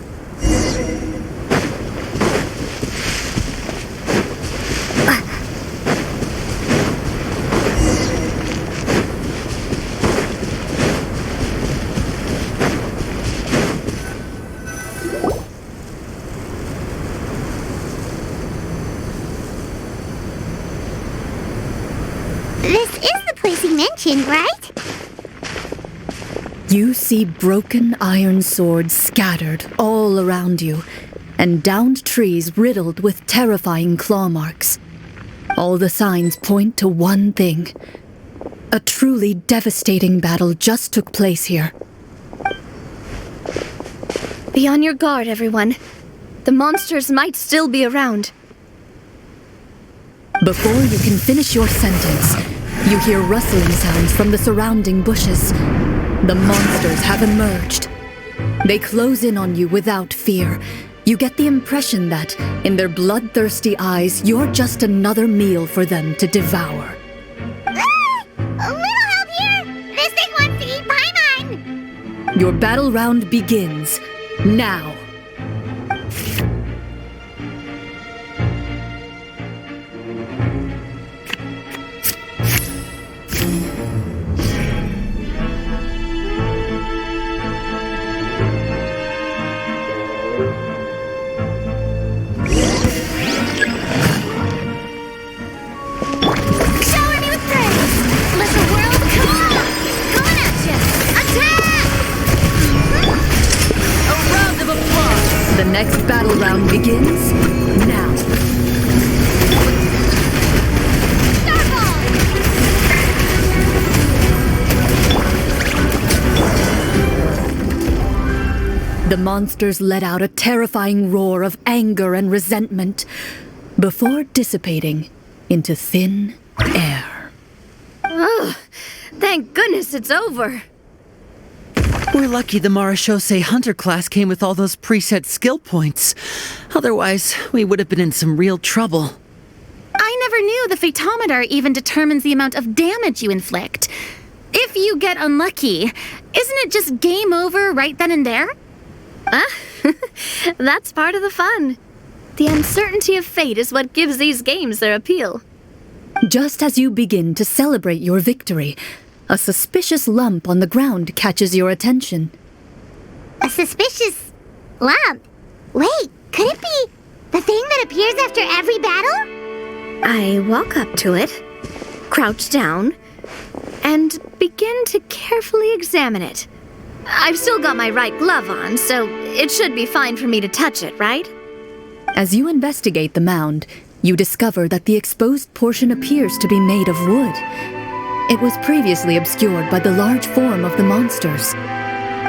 This is the place he mentioned, right? You see broken iron swords scattered all around you, and downed trees riddled with terrifying claw marks. All the signs point to one thing. A truly devastating battle just took place here. Be on your guard, everyone. The monsters might still be around. Before you can finish your sentence, you hear rustling sounds from the surrounding bushes. The monsters have emerged. They close in on you without fear. You get the impression that, in their bloodthirsty eyes, you're just another meal for them to devour. A little help here. This thing wants to eat Paimon. Your battle round begins now. Shower me with praise! Little world, come on! Coming at you! Attack! A round of applause. The next battle round begins now. The monsters let out a terrifying roar of anger and resentment before dissipating into thin air. Thank goodness it's over. We're lucky the Marachose Hunter class came with all those preset skill points. Otherwise, we would have been in some real trouble. I never knew the phytometer even determines the amount of damage you inflict. If you get unlucky, isn't it just game over right then and there? That's part of the fun. The uncertainty of fate is what gives these games their appeal. Just as you begin to celebrate your victory, a suspicious lump on the ground catches your attention. A suspicious lump? Wait, could it be the thing that appears after every battle? I walk up to it, crouch down, and begin to carefully examine it. I've still got my right glove on, so it should be fine for me to touch it, right? As you investigate the mound, you discover that the exposed portion appears to be made of wood. It was previously obscured by the large form of the monsters.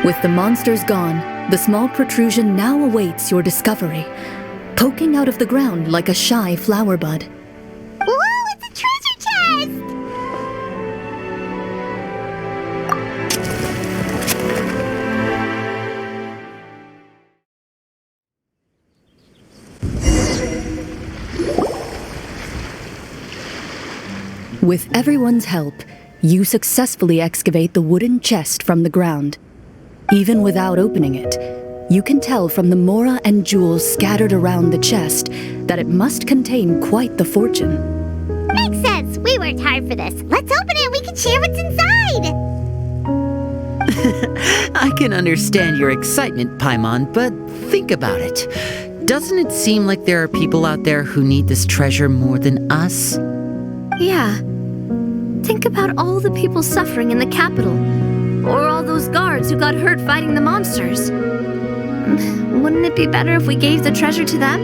With the monsters gone, the small protrusion now awaits your discovery, poking out of the ground like a shy flower bud. Whoa, it's a treasure chest! With everyone's help, you successfully excavate the wooden chest from the ground. Even without opening it, you can tell from the mora and jewels scattered around the chest that it must contain quite the fortune. Makes sense. We worked hard for this. Let's open it and we can share what's inside. I can understand your excitement, Paimon, but think about it. Doesn't it seem like there are people out there who need this treasure more than us? Yeah. Think about all the people suffering in the capital, or all those guards who got hurt fighting the monsters. Wouldn't it be better if we gave the treasure to them?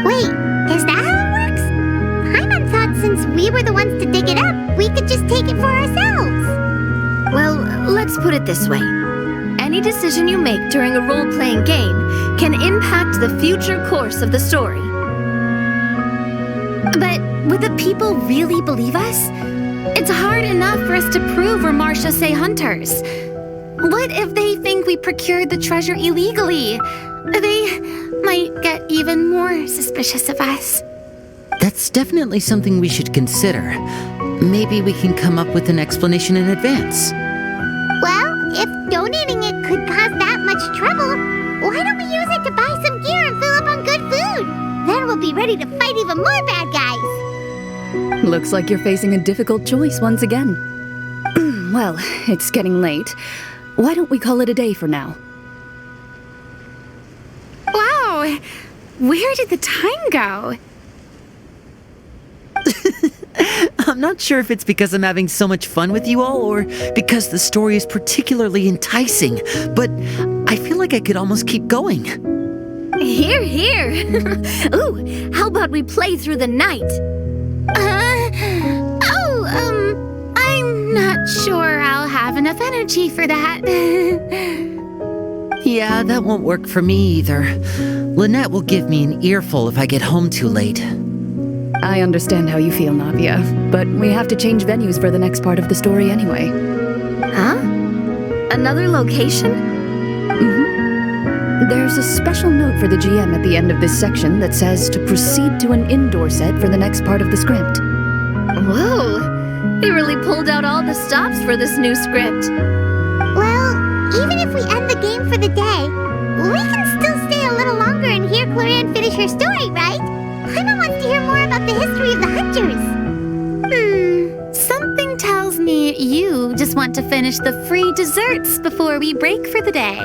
Wait, is that how it works? Paimon thought since we were the ones to dig it up, we could just take it for ourselves. Well, let's put it this way. Any decision you make during a role-playing game can impact the future course of the story. But would the people really believe us? It's hard enough for us to prove we're Marchese hunters. What if they think we procured the treasure illegally? They might get even more suspicious of us. That's definitely something we should consider. Maybe we can come up with an explanation in advance. Well, if donating it could cause that much trouble, why don't we use it to buy some gear and fill up on good food? Then we'll be ready to fight even more bad guys. Looks like you're facing a difficult choice once again. Well, it's getting late. Why don't we call it a day for now? Wow, where did the time go? I'm not sure if it's because I'm having so much fun with you all or because the story is particularly enticing, but I feel like I could almost keep going. Here, here. Ooh, how about we play through the night? I'm not sure I'll have enough energy for that. Yeah, that won't work for me either. Lynette will give me an earful if I get home too late. I understand how you feel, Navia, but we have to change venues for the next part of the story anyway. Huh? Another location? There's a special note for the GM at the end of this section that says to proceed to an indoor set for the next part of the script. Whoa! They really pulled out all the stops for this new script. Well, even if we end the game for the day, we can still stay a little longer and hear Clorinde finish her story, right? Paimon wants to hear more about the history of the hunters. Something tells me you just want to finish the free desserts before we break for the day.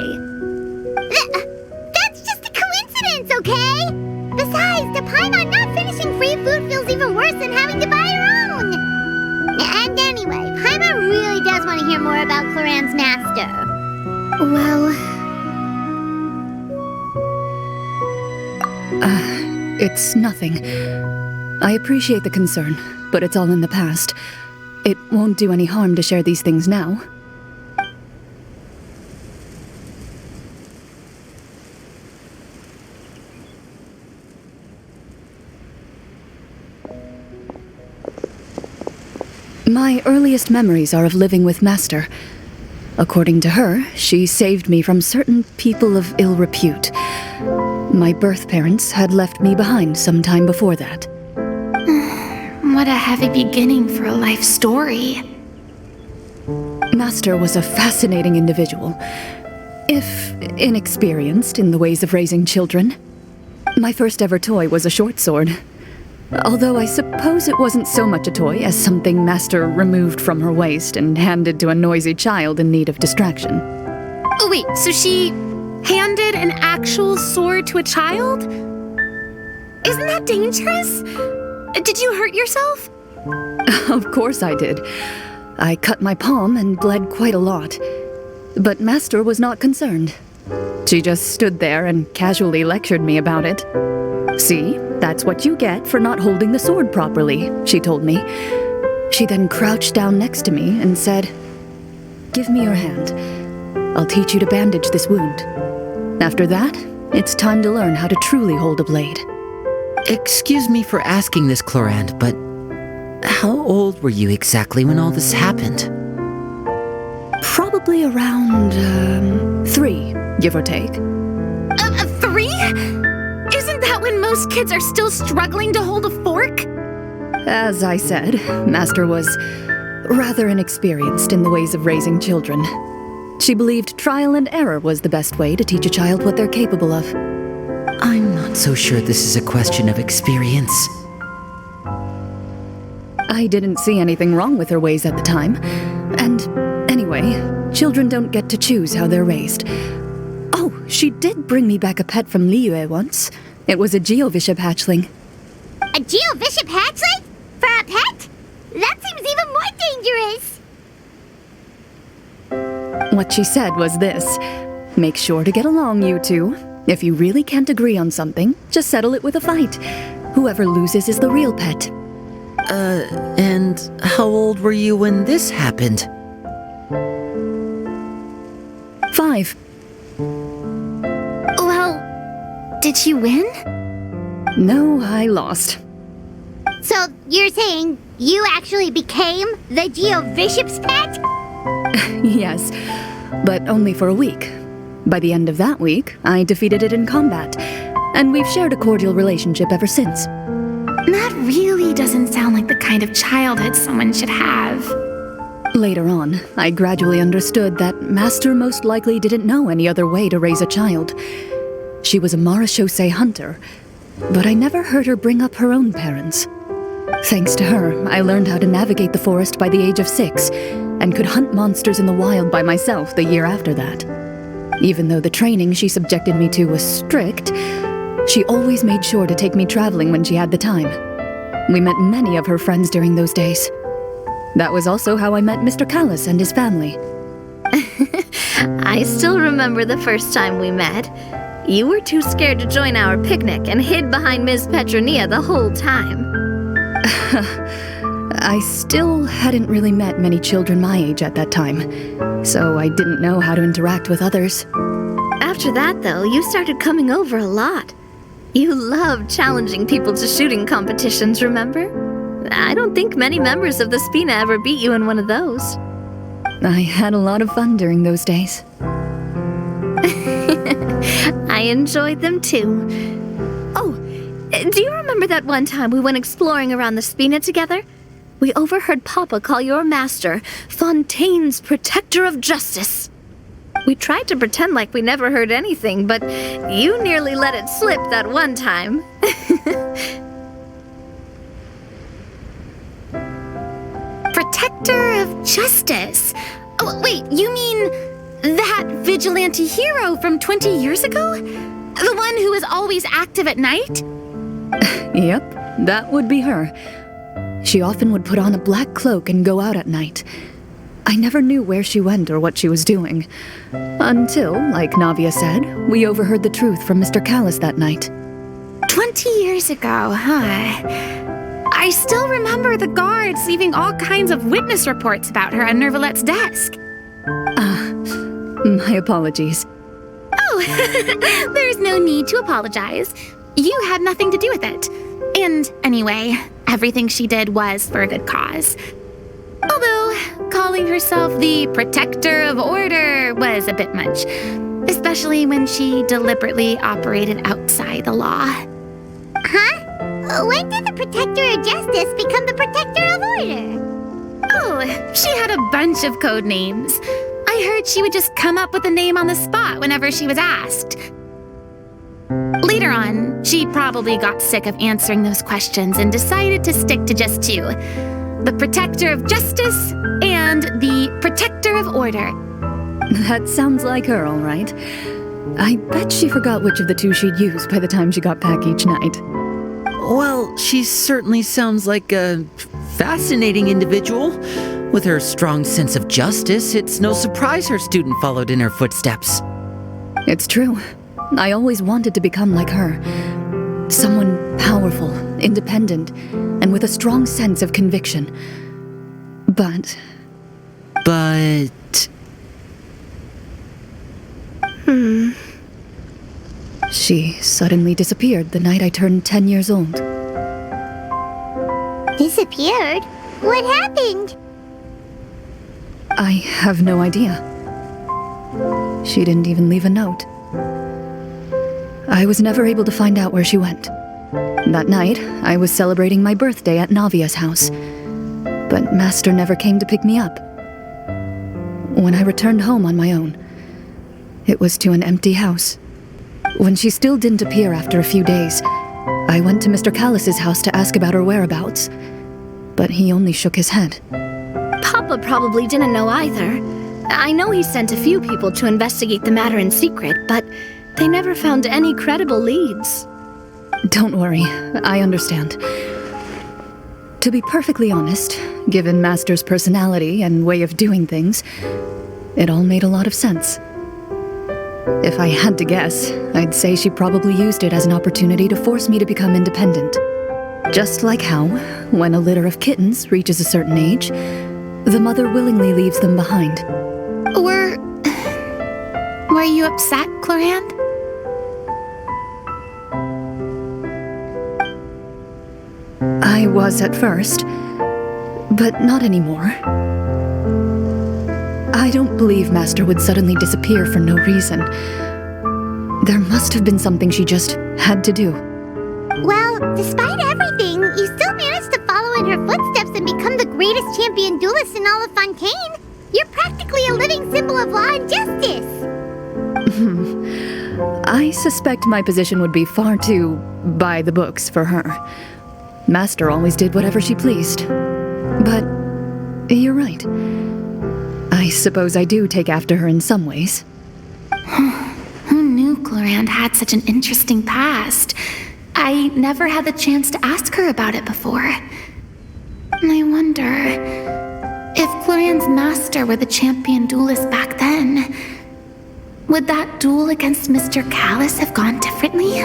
That's just a coincidence, okay? Besides, to Paimon, not finishing free food feels even worse than having to buy her own. And anyway, Paimon really does want to hear more about Clorinde's master. Well... It's nothing. I appreciate the concern, but it's all in the past. It won't do any harm to share these things now. My earliest memories are of living with Master. According to her, she saved me from certain people of ill repute. My birth parents had left me behind some time before that. What a heavy beginning for a life story. Master was a fascinating individual, if inexperienced in the ways of raising children. My first ever toy was a short sword. Although I suppose it wasn't so much a toy as something Master removed from her waist and handed to a noisy child in need of distraction. Oh, wait, so she handed an actual sword to a child? Isn't that dangerous? Did you hurt yourself? Of course I did. I cut my palm and bled quite a lot. But Master was not concerned. She just stood there and casually lectured me about it. "See, that's what you get for not holding the sword properly," she told me. She then crouched down next to me and said, "Give me your hand. I'll teach you to bandage this wound. After that, it's time to learn how to truly hold a blade." Excuse me for asking this, Clorinde, but how old were you exactly when all this happened? Probably around, 3, give or take. 3? Isn't that when most kids are still struggling to hold a fork? As I said, Master was rather inexperienced in the ways of raising children. She believed trial and error was the best way to teach a child what they're capable of. I'm not so sure this is a question of experience. I didn't see anything wrong with her ways at the time. And anyway, children don't get to choose how they're raised. Oh, she did bring me back a pet from Liyue once. It was a Geovishap hatchling. A Geovishap hatchling? For a pet? That seems even more dangerous. What she said was this: "Make sure to get along, you two. If you really can't agree on something, just settle it with a fight. Whoever loses is the real pet." And how old were you when this happened? 5. Well, did she win? No, I lost. So you're saying you actually became the Geovishap's pet? Yes, but only for a week. By the end of that week, I defeated it in combat, and we've shared a cordial relationship ever since. That really doesn't sound like the kind of childhood someone should have. Later on, I gradually understood that Master most likely didn't know any other way to raise a child. She was a marechaussee hunter, but I never heard her bring up her own parents. Thanks to her, I learned how to navigate the forest by the age of 6, and could hunt monsters in the wild by myself the year after that. Even though the training she subjected me to was strict, she always made sure to take me traveling when she had the time. We met many of her friends during those days. That was also how I met Mr. Callis and his family. I still remember the first time we met. You were too scared to join our picnic and hid behind Ms. Petronia the whole time. I still hadn't really met many children my age at that time, so I didn't know how to interact with others. After that, though, you started coming over a lot. You loved challenging people to shooting competitions, remember? I don't think many members of the Spina ever beat you in one of those. I had a lot of fun during those days. I enjoyed them too. Oh, do you remember that one time we went exploring around the Spina together? We overheard Papa call your master Fontaine's Protector of Justice. We tried to pretend like we never heard anything, but you nearly let it slip that one time. Protector of Justice. Oh, wait, you mean that vigilante hero from 20 years ago? The one who was always active at night? Yep, that would be her. She often would put on a black cloak and go out at night. I never knew where she went or what she was doing. Until, like Navia said, we overheard the truth from Mr. Callis that night. 20 years ago, huh? I still remember the guards leaving all kinds of witness reports about her on Nervalette's desk. My apologies. Oh, there's no need to apologize. You had nothing to do with it. And anyway, everything she did was for a good cause. Although, calling herself the Protector of Order was a bit much, especially when she deliberately operated outside the law. Huh? When did the Protector of Justice become the Protector of Order? Oh, she had a bunch of code names. I heard she would just come up with a name on the spot whenever she was asked. Later on, she probably got sick of answering those questions and decided to stick to just two. The protector of justice and the protector of order. That sounds like her, all right. I bet she forgot which of the two she'd use by the time she got back each night. Well, she certainly sounds like a fascinating individual. With her strong sense of justice, it's no surprise her student followed in her footsteps. It's true. I always wanted to become like her. Someone powerful, independent, and with a strong sense of conviction. But... She suddenly disappeared the night I turned 10 years old. Disappeared? What happened? I have no idea. She didn't even leave a note. I was never able to find out where she went. That night, I was celebrating my birthday at Navia's house, but Master never came to pick me up. When I returned home on my own, it was to an empty house. When she still didn't appear after a few days, I went to Mr. Callus's house to ask about her whereabouts, but he only shook his head. Papa probably didn't know either. I know he sent a few people to investigate the matter in secret, but they never found any credible leads. Don't worry, I understand. To be perfectly honest, given Master's personality and way of doing things, it all made a lot of sense. If I had to guess, I'd say she probably used it as an opportunity to force me to become independent. Just like how, when a litter of kittens reaches a certain age, the mother willingly leaves them behind. Were you upset, Clorinde? I was at first, but not anymore. I don't believe Master would suddenly disappear for no reason. There must have been something she just had to do. Well, despite everything, you still managed to follow in her footsteps and become the greatest champion duelist in all of Fontaine. You're practically a living symbol of law and justice. I suspect my position would be far too by the books for her. Master always did whatever she pleased. But you're right. I suppose I do take after her in some ways. Who knew Clorinde had such an interesting past? I never had the chance to ask her about it before. I wonder if Clorinde's master were the champion duelist back then. Would that duel against Mr. Callus have gone differently?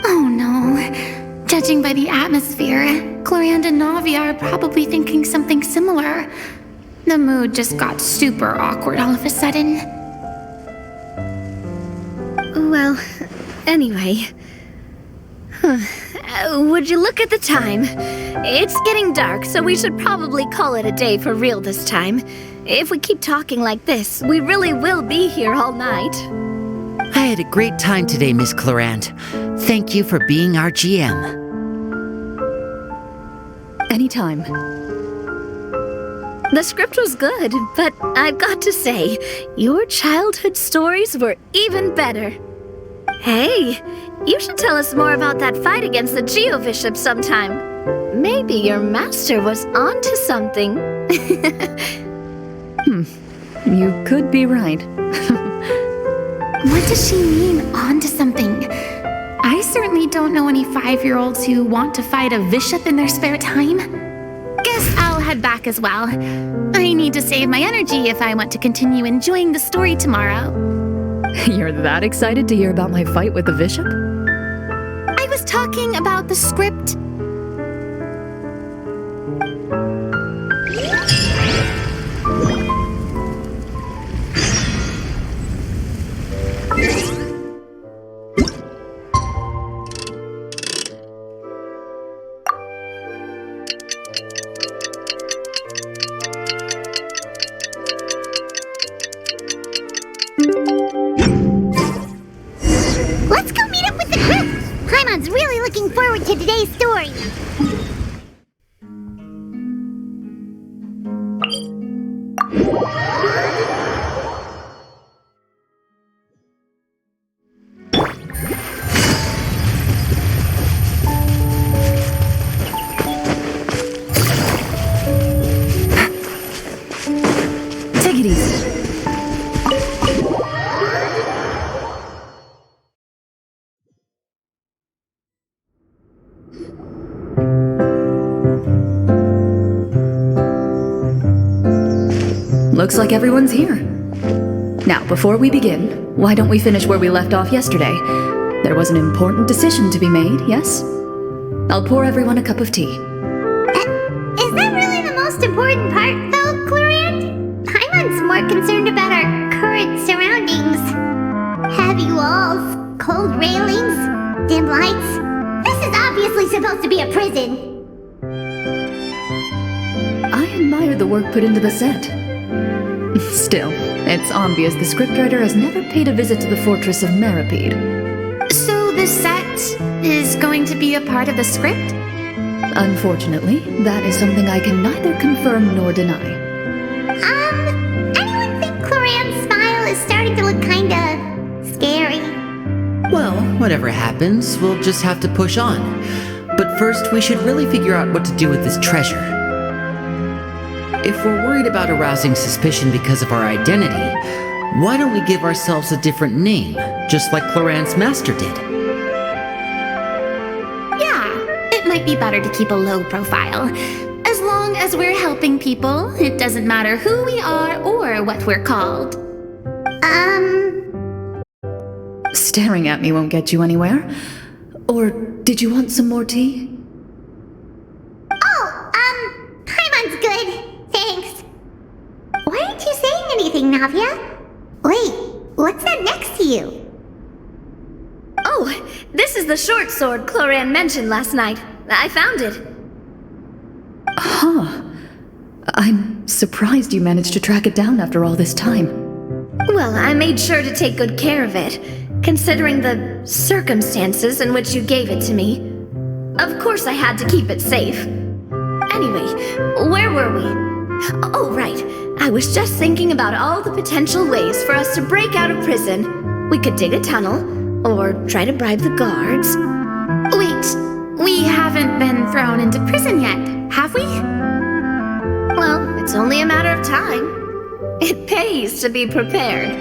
Oh no. Judging by the atmosphere, Clorinde and Navia are probably thinking something similar. The mood just got super awkward all of a sudden. Well, anyway. Would you look at the time? It's getting dark, so we should probably call it a day for real this time. If we keep talking like this, we really will be here all night. I had a great time today, Miss Clorinde. Thank you for being our GM. Anytime. The script was good, but I've got to say, your childhood stories were even better. Hey, you should tell us more about that fight against the Geo-Bishop sometime. Maybe your master was onto something. You could be right. What does she mean, onto something? I certainly don't know any 5-year-olds who want to fight a bishop in their spare time. Guess I'll head back as well. I need to save my energy if I want to continue enjoying the story tomorrow. You're that excited to hear about my fight with the bishop? I was talking about the script. Let's go meet up with the group! Paimon's really looking forward to today's story. looks like everyone's here. Now, before we begin, why don't we finish where we left off yesterday? There was an important decision to be made, yes? I'll pour everyone a cup of tea. Is that really the most important part, though, Clorinde? Paimon's more concerned about our current surroundings. Heavy walls, cold railings, dim lights. This is obviously supposed to be a prison. I admire the work put into the set. Still, it's obvious the scriptwriter has never paid a visit to the fortress of Rapperia. So the set is going to be a part of the script? Unfortunately, that is something I can neither confirm nor deny. Anyone think Clorinde's smile is starting to look kinda scary? Well, whatever happens, we'll just have to push on. But first, we should really figure out what to do with this treasure. If we're worried about arousing suspicion because of our identity, why don't we give ourselves a different name, just like Clorinde's master did? Yeah, it might be better to keep a low profile. As long as we're helping people, it doesn't matter who we are or what we're called. Staring at me won't get you anywhere. Or did you want some more tea? Paimon's good. Thanks. Why aren't you saying anything, Navia? Wait, what's that next to you? Oh, this is the short sword Clorinde mentioned last night. I found it. Huh. I'm surprised you managed to track it down after all this time. Well, I made sure to take good care of it, considering the circumstances in which you gave it to me. Of course I had to keep it safe. Anyway, where were we? Oh, right. I was just thinking about all the potential ways for us to break out of prison. We could dig a tunnel, or try to bribe the guards. Wait, we haven't been thrown into prison yet, have we? Well, it's only a matter of time. It pays to be prepared.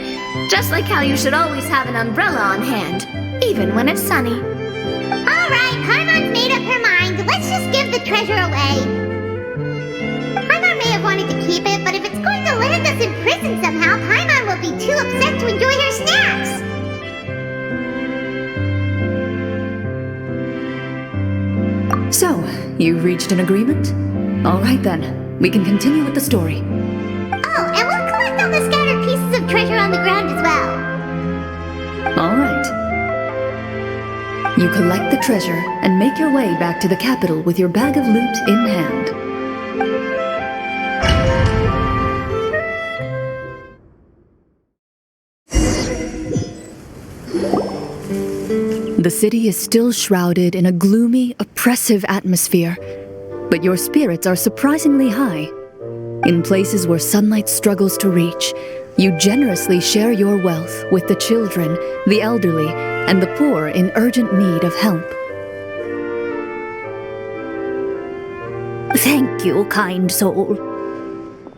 Just like how you should always have an umbrella on hand, even when it's sunny. Alright, Paimon's made up her mind. Let's just give the treasure away. Paimon may have wanted to keep it, but if it's going to land us in prison somehow, Paimon will be too upset to enjoy her snacks. So, you've reached an agreement? Alright then, we can continue with the story. Oh, and we'll collect all the scattered pieces of treasure on the ground as well. Alright. You collect the treasure and make your way back to the capital with your bag of loot in hand. The city is still shrouded in a gloomy, oppressive atmosphere, but your spirits are surprisingly high. In places where sunlight struggles to reach, you generously share your wealth with the children, the elderly, and the poor in urgent need of help. Thank you, kind soul.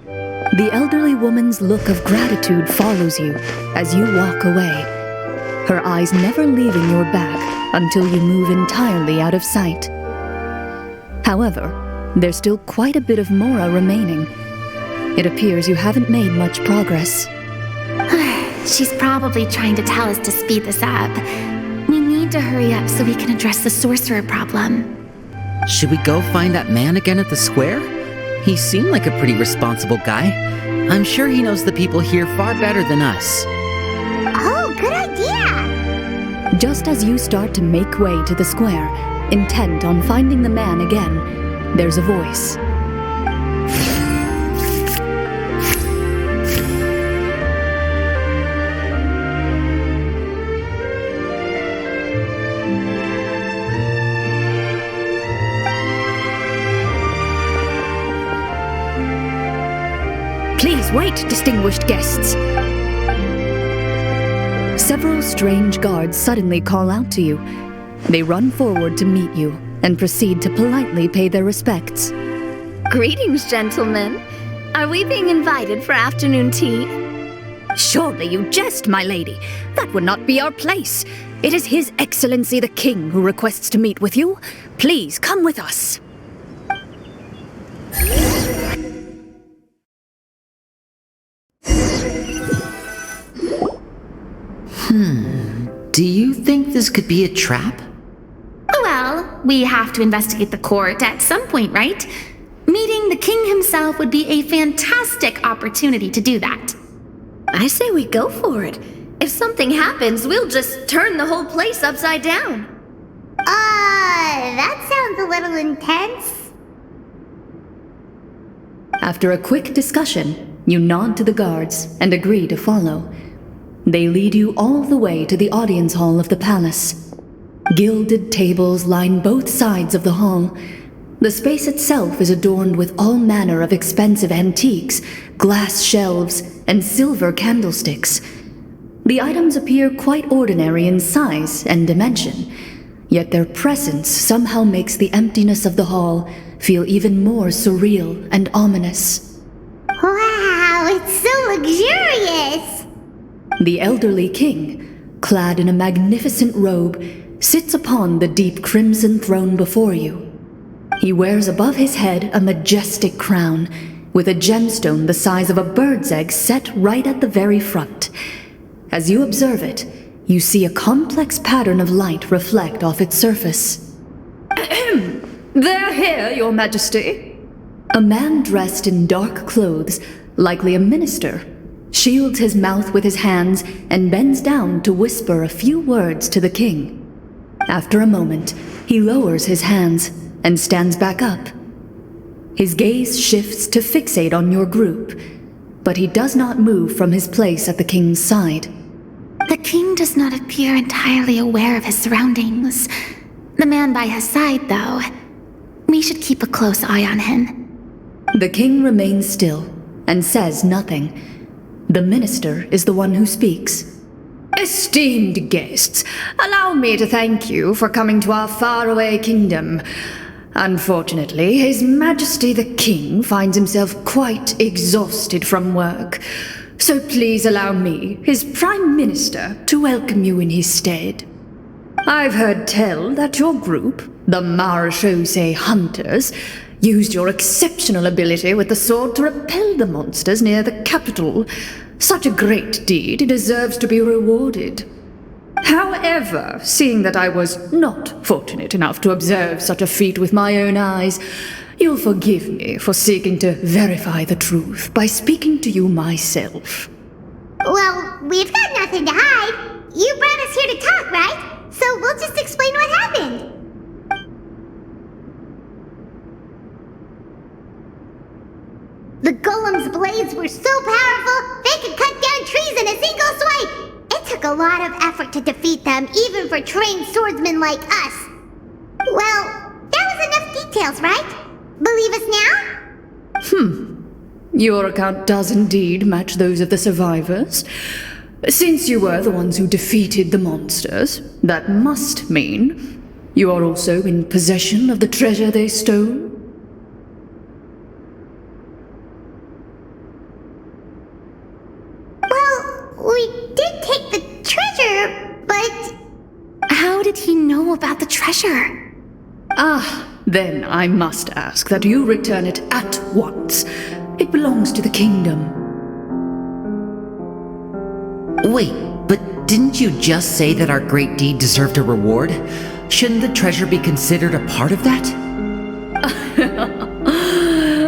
The elderly woman's look of gratitude follows you as you walk away, her eyes never leaving your back until you move entirely out of sight. However, there's still quite a bit of Mora remaining. It appears you haven't made much progress. She's probably trying to tell us to speed this up. We need to hurry up so we can address the sorcerer problem. Should we go find that man again at the square? He seemed like a pretty responsible guy. I'm sure he knows the people here far better than us. Oh, good idea! Just as you start to make way to the square, intent on finding the man again, there's a voice. Please wait, distinguished guests. Several strange guards suddenly call out to you. They run forward to meet you and proceed to politely pay their respects. Greetings, gentlemen. Are we being invited for afternoon tea? Surely you jest, my lady. That would not be our place. It is His Excellency the King who requests to meet with you. Please come with us. Do you think this could be a trap? Well, we have to investigate the court at some point, right? Meeting the king himself would be a fantastic opportunity to do that. I say we go for it. If something happens, we'll just turn the whole place upside down. That sounds a little intense. After a quick discussion, you nod to the guards and agree to follow. They lead you all the way to the audience hall of the palace. Gilded tables line both sides of the hall. The space itself is adorned with all manner of expensive antiques, glass shelves, and silver candlesticks. The items appear quite ordinary in size and dimension, yet their presence somehow makes the emptiness of the hall feel even more surreal and ominous. Wow, it's so luxurious! The elderly king, clad in a magnificent robe, sits upon the deep crimson throne before you. He wears above his head a majestic crown, with a gemstone the size of a bird's egg set right at the very front. As you observe it, you see a complex pattern of light reflect off its surface. They're here, Your Majesty. A man dressed in dark clothes, likely a minister, shields his mouth with his hands and bends down to whisper a few words to the king. After a moment, he lowers his hands and stands back up. His gaze shifts to fixate on your group, but he does not move from his place at the king's side. The king does not appear entirely aware of his surroundings. The man by his side, though, we should keep a close eye on him. The king remains still and says nothing. The minister is the one who speaks. Esteemed guests, allow me to thank you for coming to our faraway kingdom. Unfortunately, His Majesty the King finds himself quite exhausted from work. So please allow me, his Prime Minister, to welcome you in his stead. I've heard tell that your group, the Marechaussee Hunters, used your exceptional ability with the sword to repel the monsters near the capital. Such a great deed deserves to be rewarded. However, seeing that I was not fortunate enough to observe such a feat with my own eyes, you'll forgive me for seeking to verify the truth by speaking to you myself. Well, we've got nothing to hide. You brought us here to talk, right? So we'll just explain what happened. The golem's blades were so powerful, they could cut down trees in a single swipe. It took a lot of effort to defeat them, even for trained swordsmen like us. Well, that was enough details, right? Believe us now? Your account does indeed match those of the survivors. Since you were the ones who defeated the monsters, that must mean you are also in possession of the treasure they stole? Well, we did take the treasure, but... How did he know about the treasure? Then I must ask that you return it at once. It belongs to the kingdom. Wait, but didn't you just say that our great deed deserved a reward? Shouldn't the treasure be considered a part of that?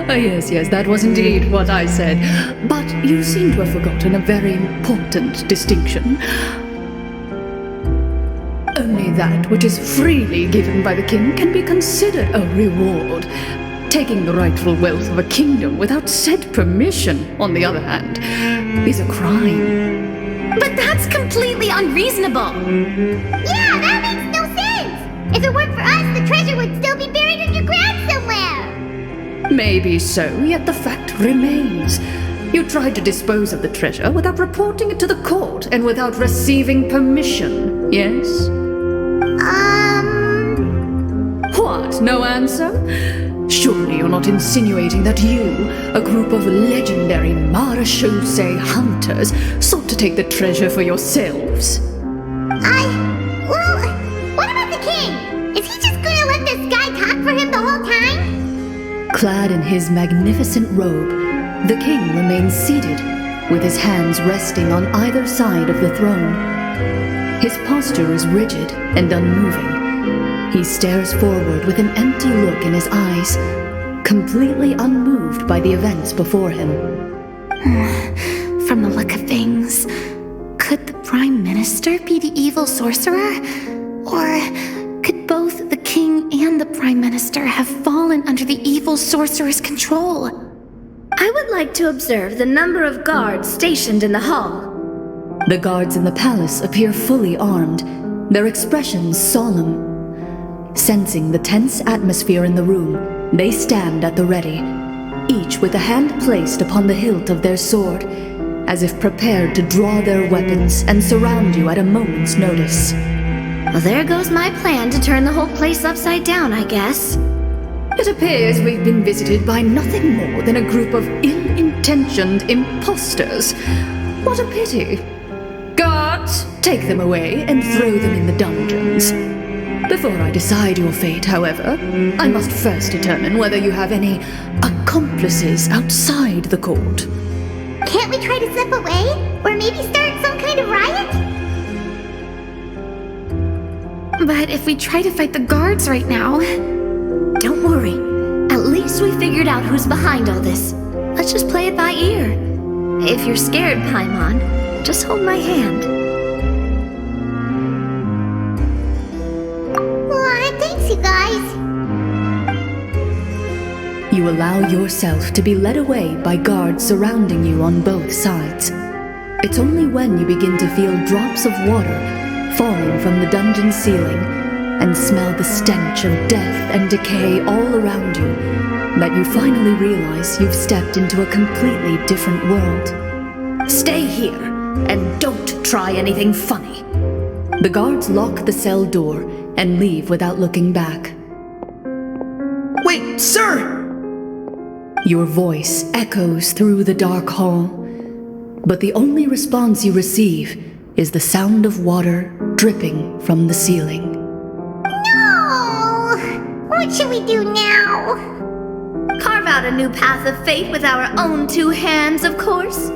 Yes, that was indeed what I said. But you seem to have forgotten a very important distinction. Only that which is freely given by the king can be considered a reward. Taking the rightful wealth of a kingdom without said permission, on the other hand, is a crime. But that's completely unreasonable. Yeah, that makes no sense! If it weren't for us, the treasure would still be buried underground somewhere! Maybe so, yet the fact remains. You tried to dispose of the treasure without reporting it to the court and without receiving permission, yes? What, no answer? Surely you're not insinuating that you, a group of legendary Marechaussee hunters, sought to take the treasure for yourselves? Well, what about the king? Is he just gonna let this guy talk for him the whole time? Clad in his magnificent robe, the king remains seated, with his hands resting on either side of the throne. His posture is rigid and unmoving. He stares forward with an empty look in his eyes, completely unmoved by the events before him. From the look of things, could the Prime Minister be the evil sorcerer? Or could both the King and the Prime Minister have fallen under the evil sorcerer's control? I would like to observe the number of guards stationed in the hall. The guards in the palace appear fully armed, their expressions solemn. Sensing the tense atmosphere in the room, they stand at the ready, each with a hand placed upon the hilt of their sword, as if prepared to draw their weapons and surround you at a moment's notice. Well, there goes my plan to turn the whole place upside down, I guess. It appears we've been visited by nothing more than a group of ill-intentioned imposters. What a pity. Guards, take them away and throw them in the dungeons. Before I decide your fate, however, I must first determine whether you have any accomplices outside the court. Can't we try to slip away? Or maybe start some kind of riot? But if we try to fight the guards right now... Don't worry. At least we figured out who's behind all this. Let's just play it by ear. If you're scared, Paimon, just hold my hand. Aw, thanks, you guys. You allow yourself to be led away by guards surrounding you on both sides. It's only when you begin to feel drops of water falling from the dungeon ceiling and smell the stench of death and decay all around you that you finally realize you've stepped into a completely different world. Stay here, and don't try anything funny. The guards lock the cell door and leave without looking back. Wait, sir! Your voice echoes through the dark hall, but the only response you receive is the sound of water dripping from the ceiling. No! What should we do now? Carve out a new path of fate with our own two hands, of course.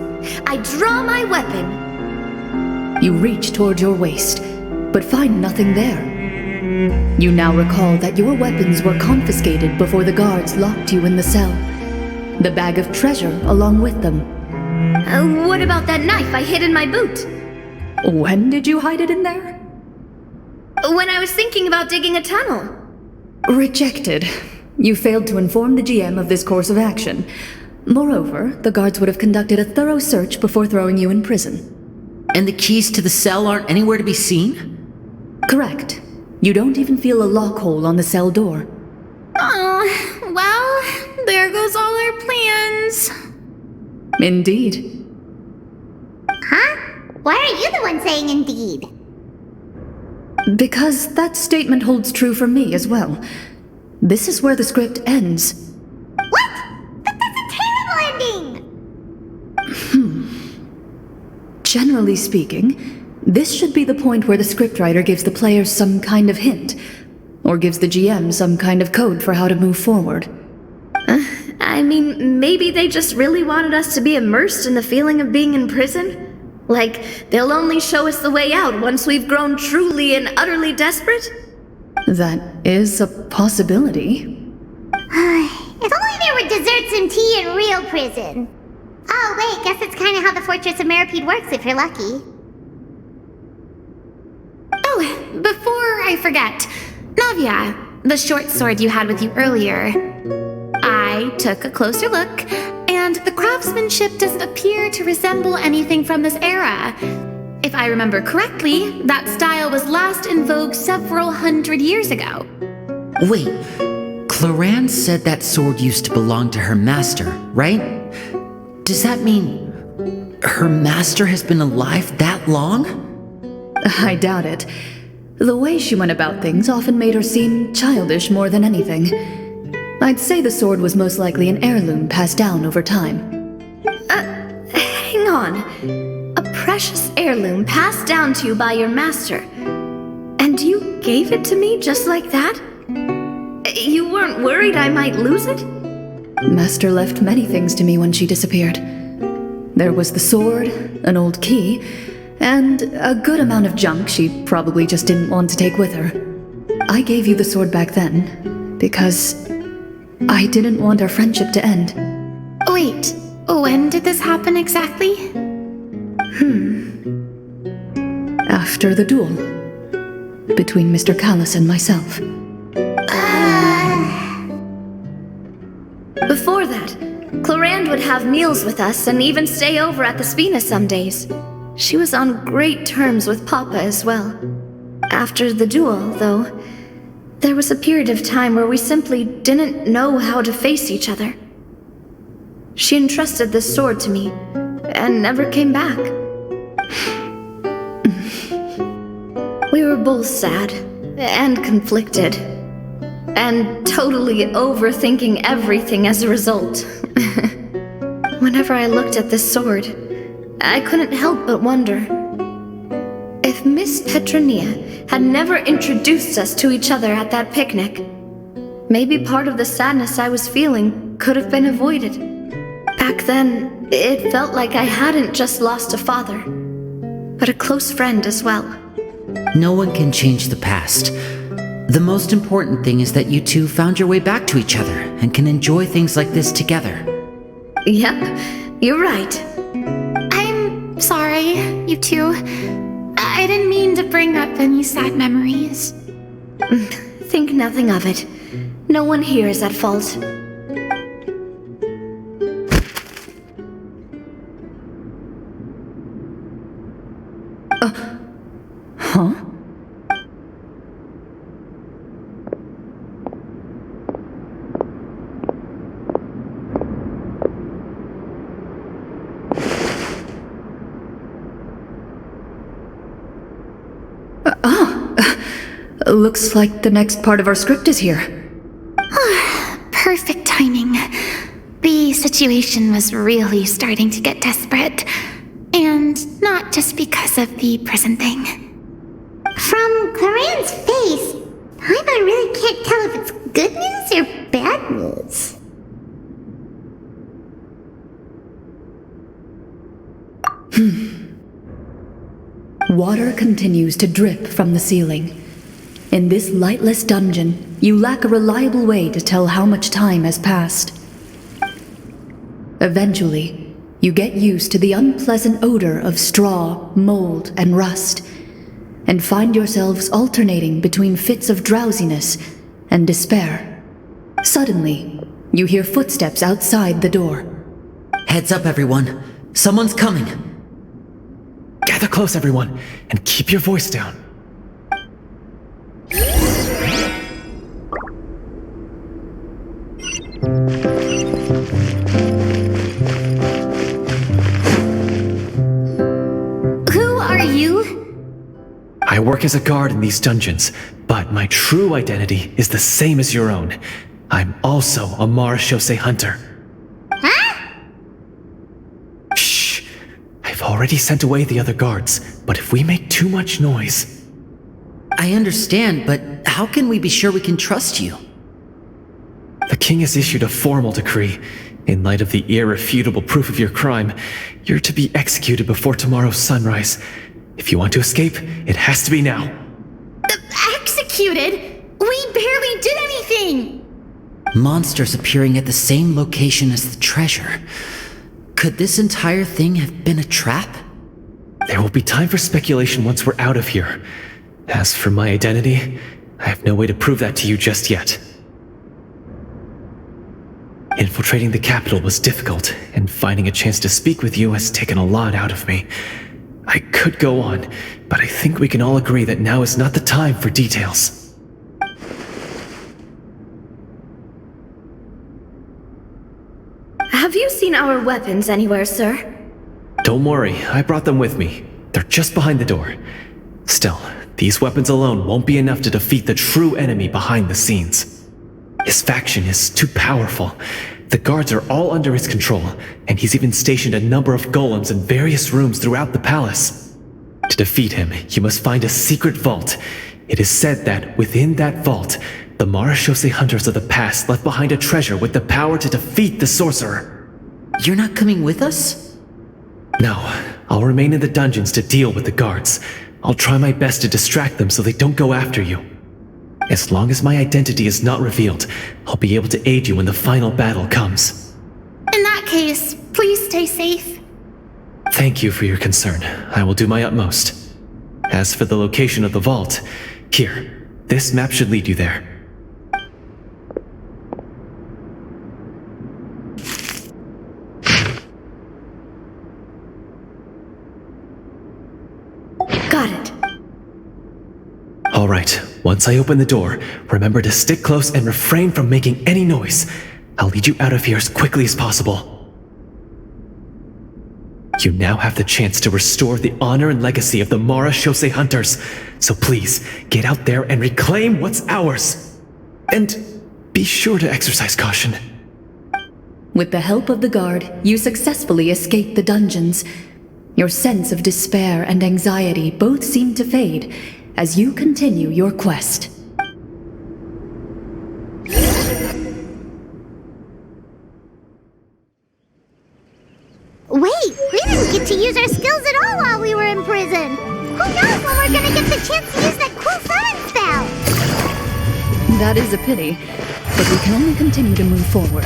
I draw my weapon. You reach toward your waist, but find nothing there. You now recall that your weapons were confiscated before the guards locked you in the cell. The bag of treasure along with them. What about that knife I hid in my boot? When did you hide it in there? When I was thinking about digging a tunnel. Rejected. You failed to inform the GM of this course of action. Moreover, the guards would have conducted a thorough search before throwing you in prison. And the keys to the cell aren't anywhere to be seen? Correct. You don't even feel a lock hole on the cell door. Oh, well, there goes all our plans. Indeed. Huh? Why are you the one saying indeed? Because that statement holds true for me as well. This is where the script ends. What? But that's a terrible ending! Generally speaking, this should be the point where the scriptwriter gives the players some kind of hint, or gives the GM some kind of code for how to move forward. I mean, maybe they just really wanted us to be immersed in the feeling of being in prison? Like, they'll only show us the way out once we've grown truly and utterly desperate? That is a possibility. If only there were desserts and tea in real prison. Oh, wait, guess it's kind of how the Fortress of Meripede works if you're lucky. Oh, before I forget, Navia, the short sword you had with you earlier. I took a closer look, and the craftsmanship doesn't appear to resemble anything from this era. If I remember correctly, that style was last in vogue several hundred years ago. Wait, Clorinde said that sword used to belong to her master, right? Does that mean her master has been alive that long? I doubt it. The way she went about things often made her seem childish more than anything. I'd say the sword was most likely an heirloom passed down over time. Hang on. A precious heirloom passed down to you by your master. And you gave it to me just like that? You weren't worried I might lose it? Master left many things to me when she disappeared. There was the sword, an old key, and a good amount of junk she probably just didn't want to take with her. I gave you the sword back then, because I didn't want our friendship to end. Wait, when did this happen exactly? After the duel, between Mr. Callis and myself. Before that, Clorinde would have meals with us and even stay over at the Spina some days. She was on great terms with Papa as well. After the duel, though, there was a period of time where we simply didn't know how to face each other. She entrusted the sword to me and never came back. We were both sad and conflicted, and totally overthinking everything as a result. Whenever I looked at this sword, I couldn't help but wonder if Miss Petronia had never introduced us to each other at that picnic. Maybe part of the sadness I was feeling could have been avoided. Back then, it felt like I hadn't just lost a father, but a close friend as well. No one can change the past. The most important thing is that you two found your way back to each other and can enjoy things like this together. Yep, you're right. I'm sorry, you two. I didn't mean to bring up any sad memories. Think nothing of it. No one here is at fault. Huh? Looks like the next part of our script is here. Perfect timing. The situation was really starting to get desperate. And not just because of the prison thing. From Clorinde's face, I really can't tell if it's good news or bad news. Water continues to drip from the ceiling. In this lightless dungeon, you lack a reliable way to tell how much time has passed. Eventually, you get used to the unpleasant odor of straw, mold, and rust, and find yourselves alternating between fits of drowsiness and despair. Suddenly, you hear footsteps outside the door. Heads up, everyone. Someone's coming. Gather close, everyone, and keep your voice down. Who are you? I work as a guard in these dungeons, but my true identity is the same as your own. I'm also a marechaussee hunter. Huh? Shh! I've already sent away the other guards, but if we make too much noise... I understand, but how can we be sure we can trust you? The king has issued a formal decree. In light of the irrefutable proof of your crime, you're to be executed before tomorrow's sunrise. If you want to escape, it has to be now. Executed? We barely did anything! Monsters appearing at the same location as the treasure. Could this entire thing have been a trap? There will be time for speculation once we're out of here. As for my identity, I have no way to prove that to you just yet. Infiltrating the capital was difficult, and finding a chance to speak with you has taken a lot out of me. I could go on, but I think we can all agree that now is not the time for details. Have you seen our weapons anywhere, sir? Don't worry, I brought them with me. They're just behind the door. Still, these weapons alone won't be enough to defeat the true enemy behind the scenes. His faction is too powerful. The guards are all under his control, and he's even stationed a number of golems in various rooms throughout the palace. To defeat him, you must find a secret vault. It is said that within that vault, the marechaussee hunters of the past left behind a treasure with the power to defeat the sorcerer. You're not coming with us? No, I'll remain in the dungeons to deal with the guards. I'll try my best to distract them so they don't go after you. As long as my identity is not revealed, I'll be able to aid you when the final battle comes. In that case, please stay safe. Thank you for your concern. I will do my utmost. As for the location of the vault, here, this map should lead you there. Got it. All right, once I open the door, remember to stick close and refrain from making any noise. I'll lead you out of here as quickly as possible. You now have the chance to restore the honor and legacy of the Mara Shosei Hunters, so please, get out there and reclaim what's ours. And be sure to exercise caution. With the help of the guard, you successfully escape the dungeons. Your sense of despair and anxiety both seem to fade as you continue your quest. Wait, we didn't get to use our skills at all while we were in prison. Who knows when we're gonna get the chance to use that cool fire spell? That is a pity, but we can only continue to move forward.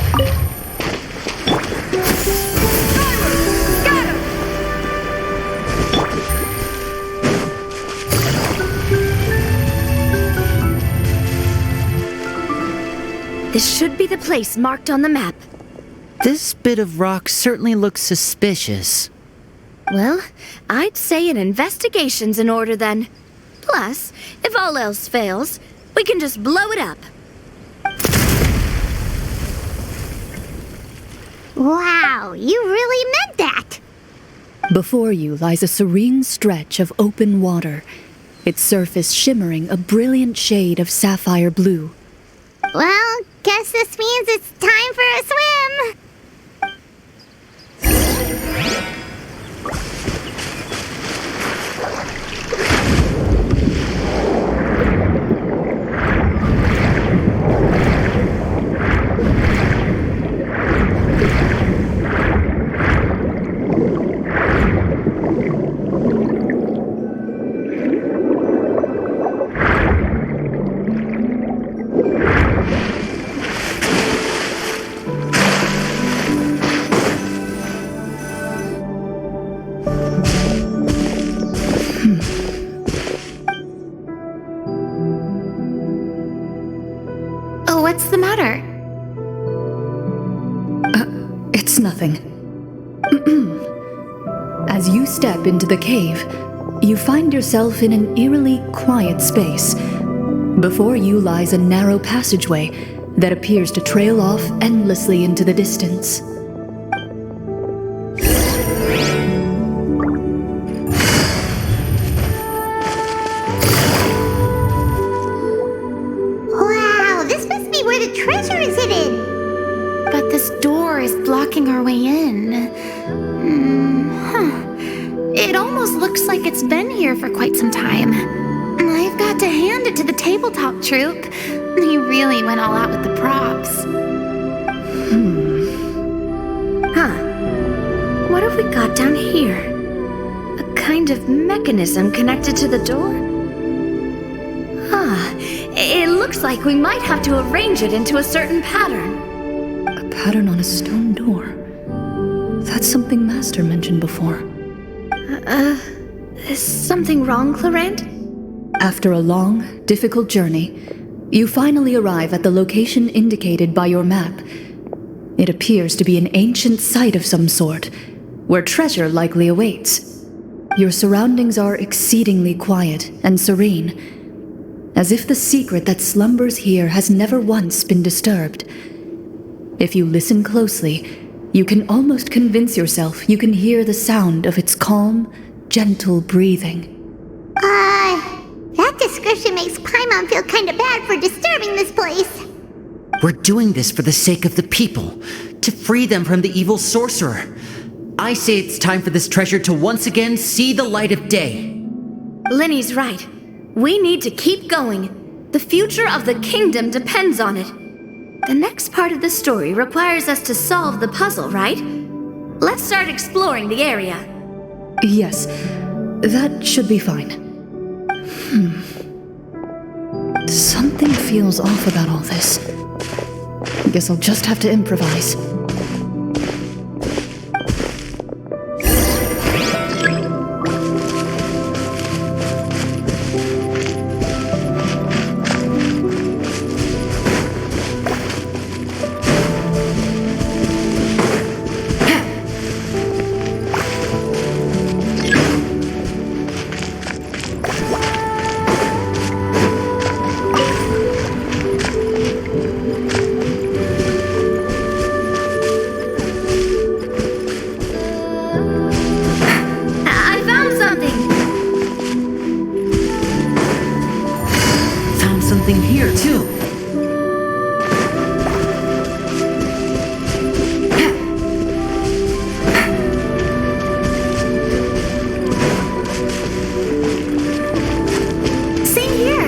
This should be the place marked on the map. This bit of rock certainly looks suspicious. Well, I'd say an investigation's in order then. Plus, if all else fails, we can just blow it up. Wow, you really meant that! Before you lies a serene stretch of open water, its surface shimmering a brilliant shade of sapphire blue. Well, guess this means it's time for a swim! What's the matter? It's nothing. As you step into the cave, you find yourself in an eerily quiet space. Before you lies a narrow passageway that appears to trail off endlessly into the distance. Wow, this must be where the treasure is hidden! But this door is blocking our way in. It almost looks like it's been here for quite some time. I've got to hand it to the tabletop troupe. They really went all out with the props. What have we got down here? A kind of mechanism connected to the door? It looks like we might have to arrange it into a certain pattern. A pattern on a stone door. That's something Master mentioned before. Is something wrong, Clorinde? After a long, difficult journey, you finally arrive at the location indicated by your map. It appears to be an ancient site of some sort, where treasure likely awaits. Your surroundings are exceedingly quiet and serene, as if the secret that slumbers here has never once been disturbed. If you listen closely, you can almost convince yourself you can hear the sound of its calm, gentle breathing. That description makes Paimon feel kinda bad for disturbing this place. We're doing this for the sake of the people, to free them from the evil sorcerer. I say it's time for this treasure to once again see the light of day. Linny's right. We need to keep going. The future of the kingdom depends on it. The next part of the story requires us to solve the puzzle, right? Let's start exploring the area. Yes, that should be fine. Something feels off about all this. Guess I'll just have to improvise. Something here, too. Same here.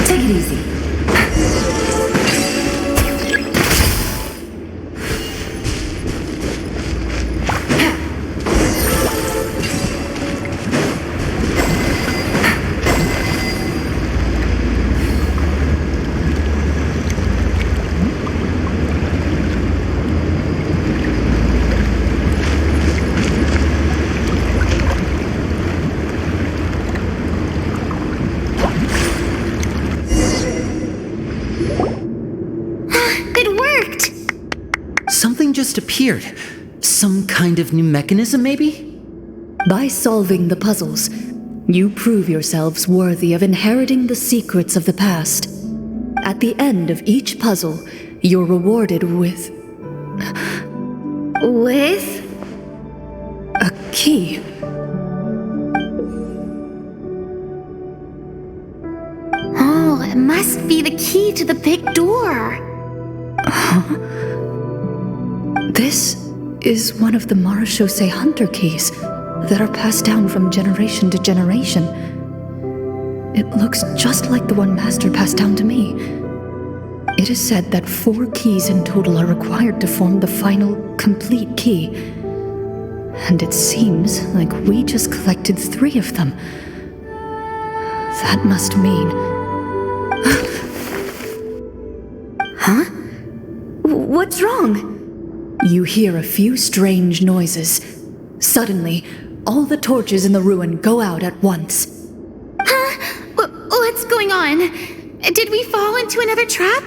Take it easy. Something just appeared. Some kind of new mechanism, maybe? By solving the puzzles, you prove yourselves worthy of inheriting the secrets of the past. At the end of each puzzle, you're rewarded with a key. Oh, it must be the key to the big door. This is one of the Marechaussee Hunter keys that are passed down from generation to generation. It looks just like the one Master passed down to me. It is said that 4 keys in total are required to form the final, complete key. And it seems like we just collected 3 of them. That must mean... Huh? What's wrong? You hear a few strange noises. Suddenly, all the torches in the ruin go out at once. Huh? What's going on? Did we fall into another trap?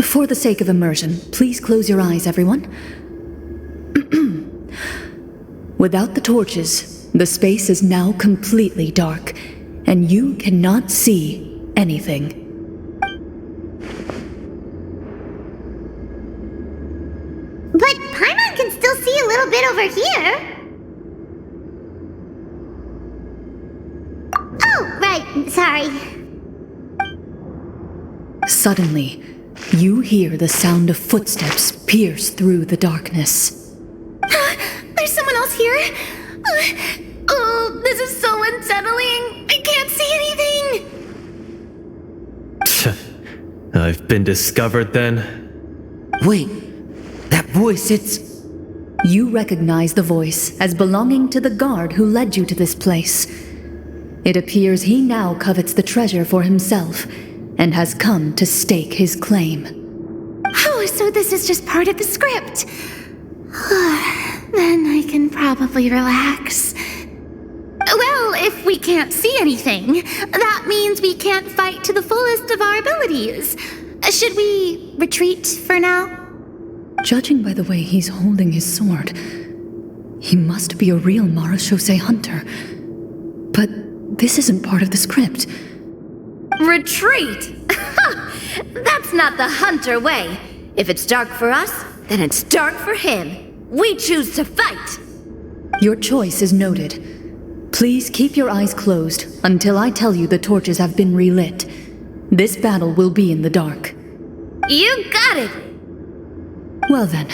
For the sake of immersion, please close your eyes, everyone. Without the torches, the space is now completely dark, and you cannot see anything. But Paimon can still see a little bit over here. Oh, right, sorry. Suddenly, you hear the sound of footsteps pierce through the darkness. There's someone else here? Oh, this is so unsettling. I can't see anything. I've been discovered then? Wait, that voice, it's... You recognize the voice as belonging to the guard who led you to this place. It appears he now covets the treasure for himself and has come to stake his claim. Oh, so this is just part of the script. Then I can probably relax. Well, if we can't see anything, that means we can't fight to the fullest of our abilities. Should we retreat for now? Judging by the way he's holding his sword, he must be a real Marechaussee Hunter. But this isn't part of the script. Retreat? That's not the Hunter way. If it's dark for us, then it's dark for him. We choose to fight. Your choice is noted. Please keep your eyes closed until I tell you the torches have been relit. This battle will be in the dark. You got it! Well then,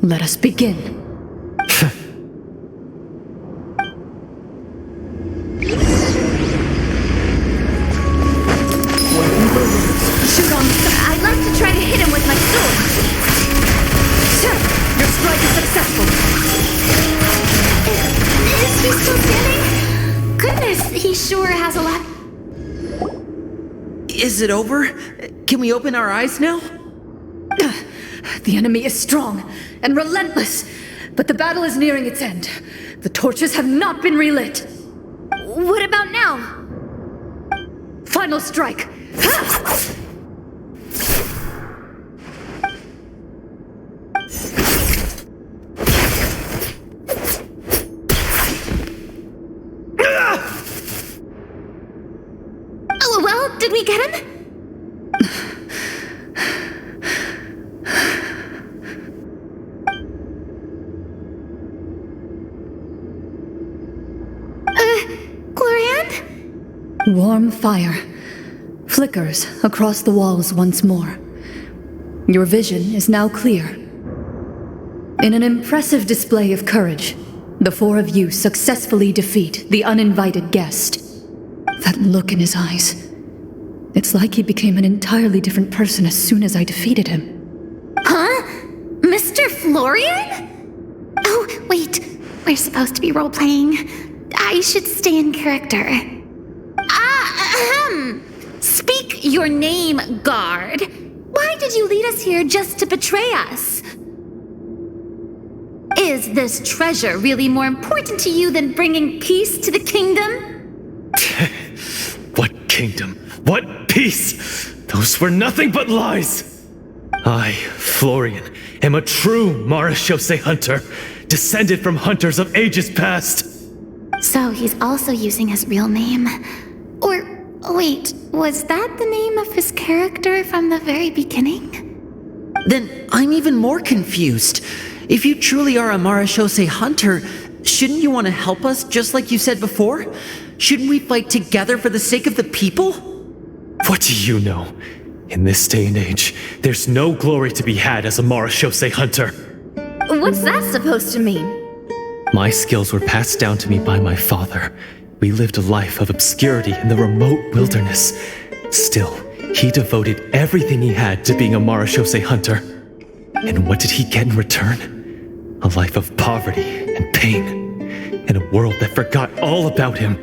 let us begin. sure has a lot. Is it over? Can we open our eyes now? The enemy is strong and relentless, but the battle is nearing its end. The torches have not been relit. What about now? Final strike! Ha! Oh, well, did we get him? Clorinde? Warm fire flickers across the walls once more. Your vision is now clear. In an impressive display of courage, the four of you successfully defeat the uninvited guest. That look in his eyes. It's like he became an entirely different person as soon as I defeated him. Huh? Mr. Florian? Oh, wait. We're supposed to be role-playing. I should stay in character. Speak your name, guard. Why did you lead us here just to betray us? Is this treasure really more important to you than bringing peace to the kingdom? What kingdom? What peace? Those were nothing but lies! I, Florian, am a true Marechaussee hunter, descended from hunters of ages past. So he's also using his real name. Or, wait, was that the name of his character from the very beginning? Then I'm even more confused. If you truly are a Marechaussee hunter, shouldn't you want to help us just like you said before? Shouldn't we fight together for the sake of the people? What do you know? In this day and age, there's no glory to be had as a Marechaussee hunter. What's that supposed to mean? My skills were passed down to me by my father. We lived a life of obscurity in the remote wilderness. Still, he devoted everything he had to being a Marechaussee hunter. And what did he get in return? A life of poverty and pain, in a world that forgot all about him.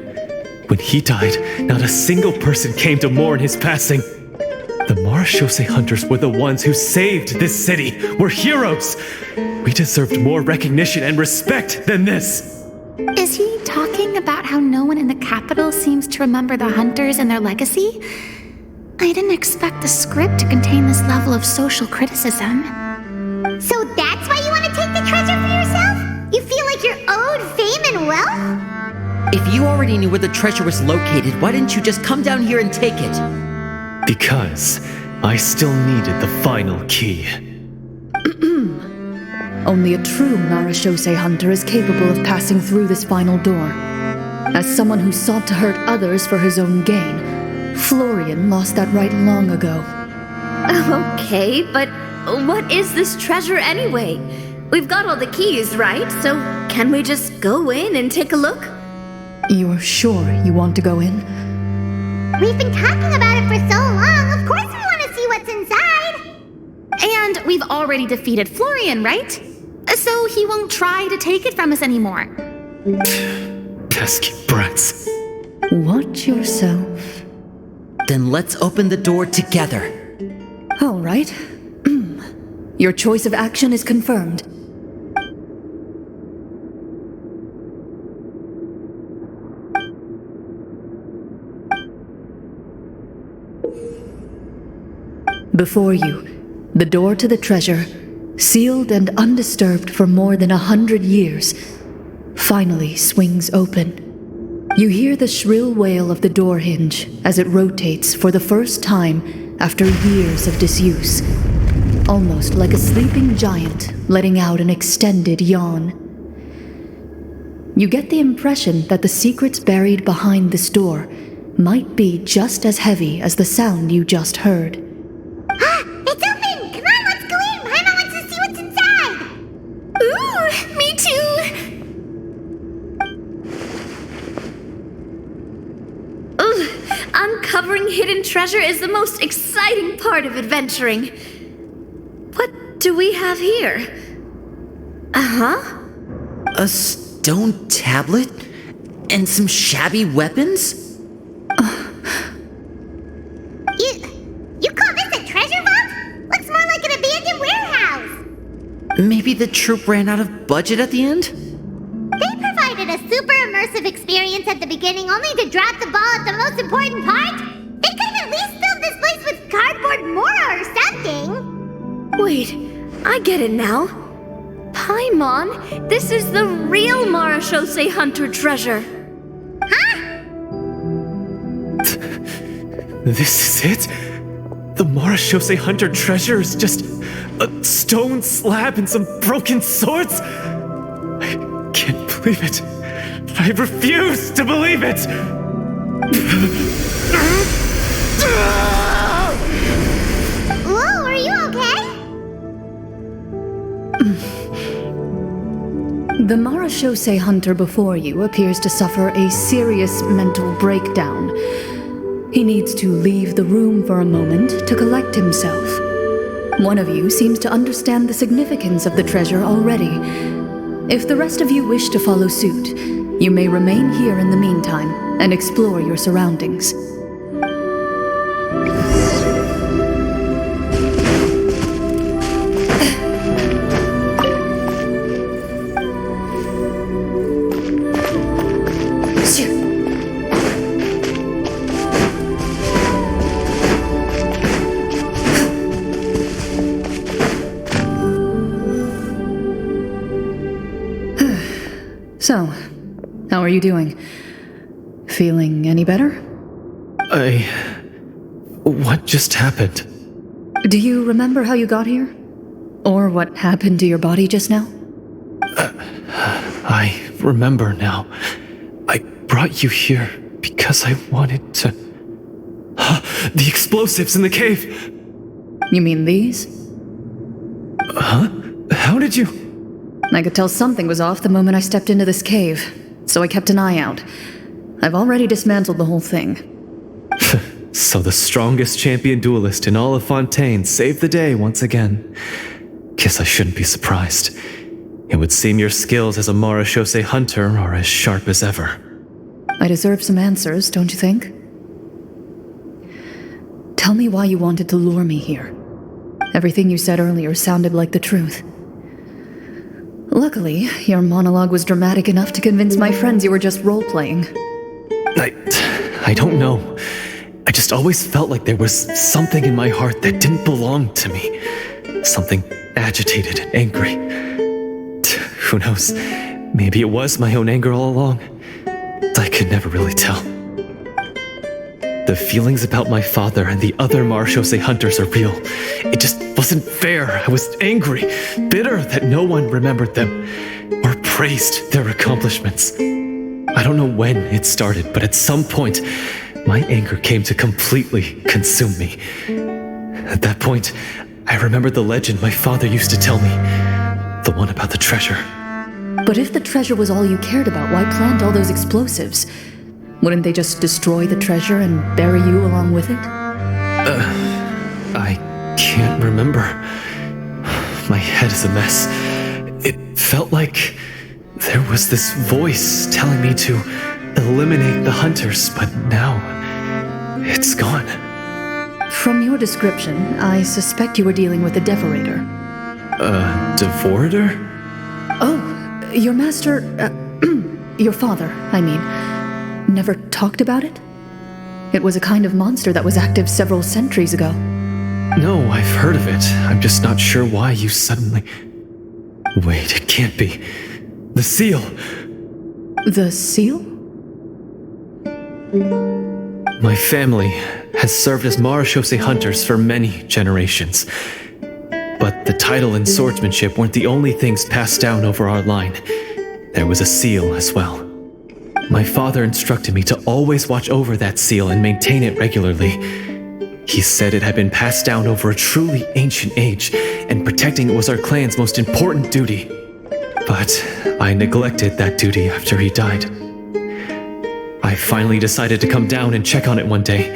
When he died, not a single person came to mourn his passing. The Marechaussee hunters were the ones who saved this city. We're heroes. We deserved more recognition and respect than this. Is he talking about how no one in the capital seems to remember the hunters and their legacy? I didn't expect the script to contain this level of social criticism. So that's why you want to take the treasure for yourself? You feel like you're owed fame and wealth? If you already knew where the treasure was located, why didn't you just come down here and take it? Because I still needed the final key. Only a true Marechaussee hunter is capable of passing through this final door. As someone who sought to hurt others for his own gain, Florian lost that right long ago. Okay, but what is this treasure anyway? We've got all the keys, right? So can we just go in and take a look? You're sure you want to go in? We've been talking about it for so long. Of course we want to see what's inside. And we've already defeated Florian, right? So he won't try to take it from us anymore. Pesky brats. Watch yourself. Then let's open the door together. All right. Your choice of action is confirmed. Before you, the door to the treasure, sealed and undisturbed for more than 100 years, finally swings open. You hear the shrill wail of the door hinge as it rotates for the first time after years of disuse, almost like a sleeping giant letting out an extended yawn. You get the impression that the secrets buried behind this door might be just as heavy as the sound you just heard. It's open! Come on, let's go in! Paimon wants to see what's inside! Ooh, me too! Ugh, uncovering hidden treasure is the most exciting part of adventuring. What do we have here? A stone tablet? And some shabby weapons? You call this a treasure vault? Looks more like an abandoned warehouse. Maybe the troop ran out of budget at the end? They provided a super immersive experience at the beginning only to drop the ball at the most important part? They could have at least filled this place with cardboard mora or something. Wait, I get it now. Paimon, this is the real Marashose Hunter treasure. This is it? The Marashose Hunter treasure is just a stone slab and some broken swords? I can't believe it. I refuse to believe it! Whoa, are you okay? The Marashose Hunter before you appears to suffer a serious mental breakdown. He needs to leave the room for a moment to collect himself. One of you seems to understand the significance of the treasure already. If the rest of you wish to follow suit, you may remain here in the meantime and explore your surroundings. So, how are you doing? Feeling any better? What just happened? Do you remember how you got here? Or what happened to your body just now? I remember now. I brought you here because I wanted to... The explosives in the cave! You mean these? Huh? How did you... I could tell something was off the moment I stepped into this cave, so I kept an eye out. I've already dismantled the whole thing. So the strongest champion duelist in all of Fontaine saved the day once again. Guess I shouldn't be surprised. It would seem your skills as a Marashose hunter are as sharp as ever. I deserve some answers, don't you think? Tell me why you wanted to lure me here. Everything you said earlier sounded like the truth. Luckily, your monologue was dramatic enough to convince my friends you were just role-playing. I don't know. I just always felt like there was something in my heart that didn't belong to me. Something agitated and angry. Who knows? Maybe it was my own anger all along. I could never really tell. The feelings about my father and the other Marashose hunters are real. It just wasn't fair. I was angry, bitter that no one remembered them or praised their accomplishments. I don't know when it started, but at some point, my anger came to completely consume me. At that point, I remembered the legend my father used to tell me. The one about the treasure. But if the treasure was all you cared about, why plant all those explosives? Wouldn't they just destroy the treasure and bury you along with it? I can't remember. My head is a mess. It felt like there was this voice telling me to eliminate the hunters, but now it's gone. From your description, I suspect you were dealing with a devorator. Devorator? Oh, your master, your father, I mean, never talked about it? It was a kind of monster that was active several centuries ago. No, I've heard of it. I'm just not sure why you suddenly... Wait, it can't be. The seal! The seal? My family has served as Marashose hunters for many generations. But the title and swordsmanship weren't the only things passed down over our line. There was a seal as well. My father instructed me to always watch over that seal and maintain it regularly. He said it had been passed down over a truly ancient age, and protecting it was our clan's most important duty. But I neglected that duty after he died. I finally decided to come down and check on it one day,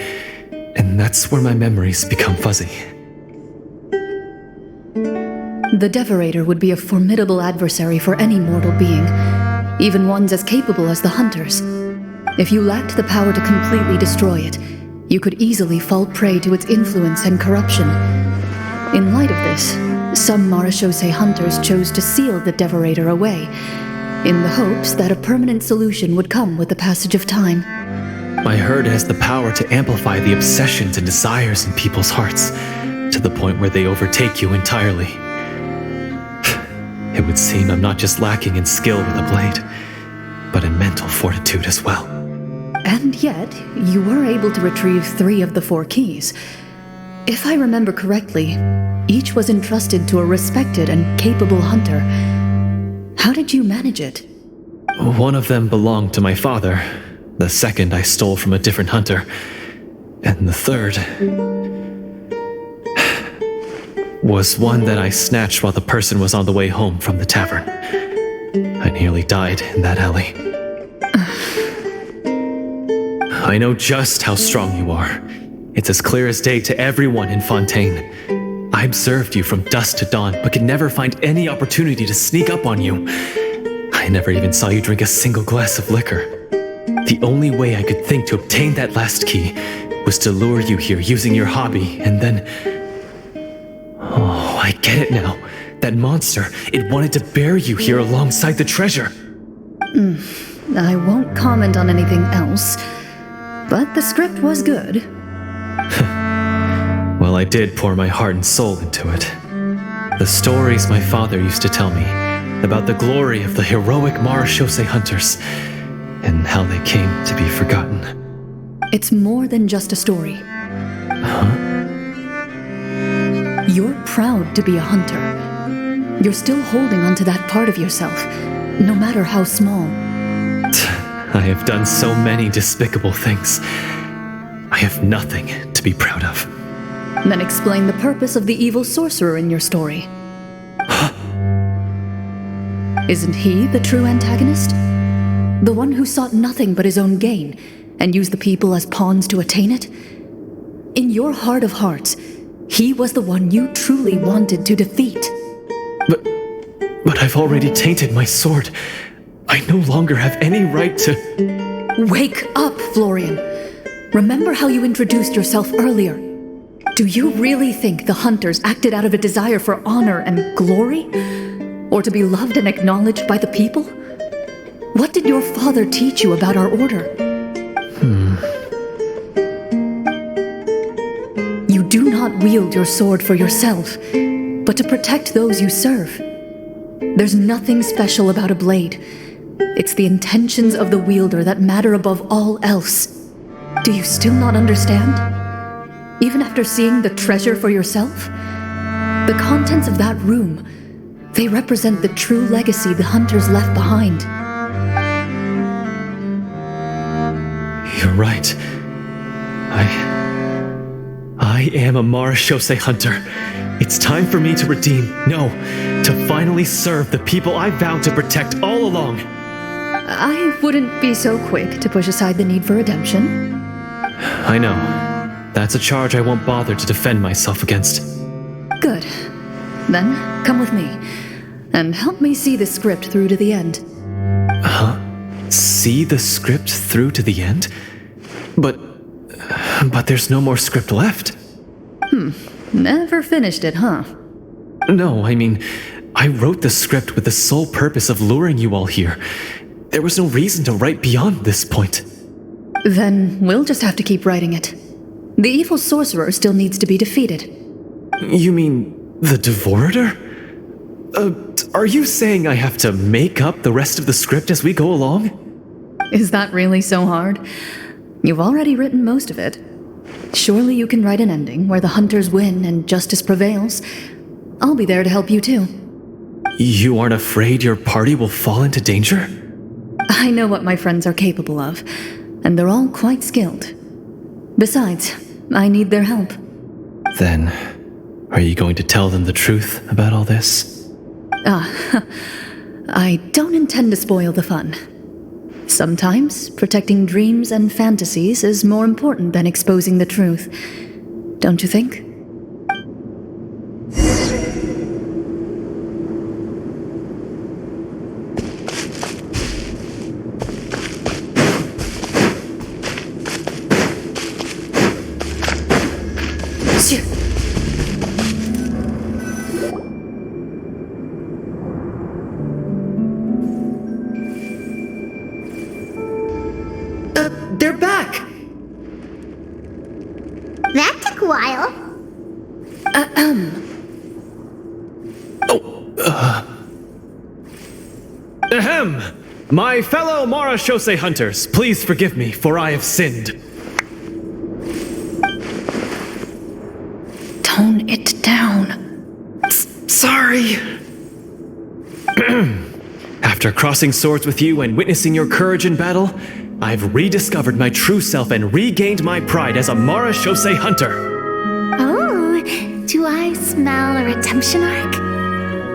and that's where my memories become fuzzy. The Devorator would be a formidable adversary for any mortal being, even ones as capable as the Hunters. If you lacked the power to completely destroy it, you could easily fall prey to its influence and corruption. In light of this, some Marechaussee hunters chose to seal the Devorator away, in the hopes that a permanent solution would come with the passage of time. I heard it has the power to amplify the obsessions and desires in people's hearts, to the point where they overtake you entirely. It would seem I'm not just lacking in skill with a blade, but in mental fortitude as well. And yet, you were able to retrieve 3 of the 4 keys. If I remember correctly, each was entrusted to a respected and capable hunter. How did you manage it? One of them belonged to my father. The second I stole from a different hunter. And the third was one that I snatched while the person was on the way home from the tavern. I nearly died in that alley. I know just how strong you are. It's as clear as day to everyone in Fontaine. I observed you from dusk to dawn, but could never find any opportunity to sneak up on you. I never even saw you drink a single glass of liquor. The only way I could think to obtain that last key was to lure you here using your hobby, and then... Oh, I get it now. That monster, it wanted to bury you here alongside the treasure. I won't comment on anything else, but the script was good. Well, I did pour my heart and soul into it. The stories my father used to tell me about the glory of the heroic Marechaussee hunters and how they came to be forgotten. It's more than just a story. Huh? You're proud to be a hunter. You're still holding onto that part of yourself, no matter how small. I have done so many despicable things. I have nothing to be proud of. Then explain the purpose of the evil sorcerer in your story. Isn't he the true antagonist? The one who sought nothing but his own gain and used the people as pawns to attain it? In your heart of hearts, he was the one you truly wanted to defeat. But I've already tainted my sword. I no longer have any right to... Wake up, Florian. Remember how you introduced yourself earlier. Do you really think the hunters acted out of a desire for honor and glory? Or to be loved and acknowledged by the people? What did your father teach you about our order? You do not wield your sword for yourself, but to protect those you serve. There's nothing special about a blade. It's the intentions of the wielder that matter above all else. Do you still not understand? Even after seeing the treasure for yourself? The contents of that room, they represent the true legacy the hunters left behind. You're right. I am a Marechaussee hunter. It's time for me to redeem, no, to finally serve the people I vowed to protect all along. I wouldn't be so quick to push aside the need for redemption. I know. That's a charge I won't bother to defend myself against. Good. Then, come with me, and help me see the script through to the end. Huh? See the script through to the end? But there's no more script left. Never finished it, huh? No, I mean, I wrote the script with the sole purpose of luring you all here. There was no reason to write beyond this point. Then we'll just have to keep writing it. The evil sorcerer still needs to be defeated. You mean the Devorator? Are you saying I have to make up the rest of the script as we go along? Is that really so hard? You've already written most of it. Surely you can write an ending where the hunters win and justice prevails. I'll be there to help you too. You aren't afraid your party will fall into danger? I know what my friends are capable of, and they're all quite skilled. Besides, I need their help. Then, are you going to tell them the truth about all this? I don't intend to spoil the fun. Sometimes, protecting dreams and fantasies is more important than exposing the truth. Don't you think? they're back! That took a while. Ahem! My fellow Marashose hunters, please forgive me, for I have sinned. Tone it down. Sorry. After crossing swords with you and witnessing your courage in battle, I've rediscovered my true self and regained my pride as a Marashose hunter. Oh, do I smell a redemption arc?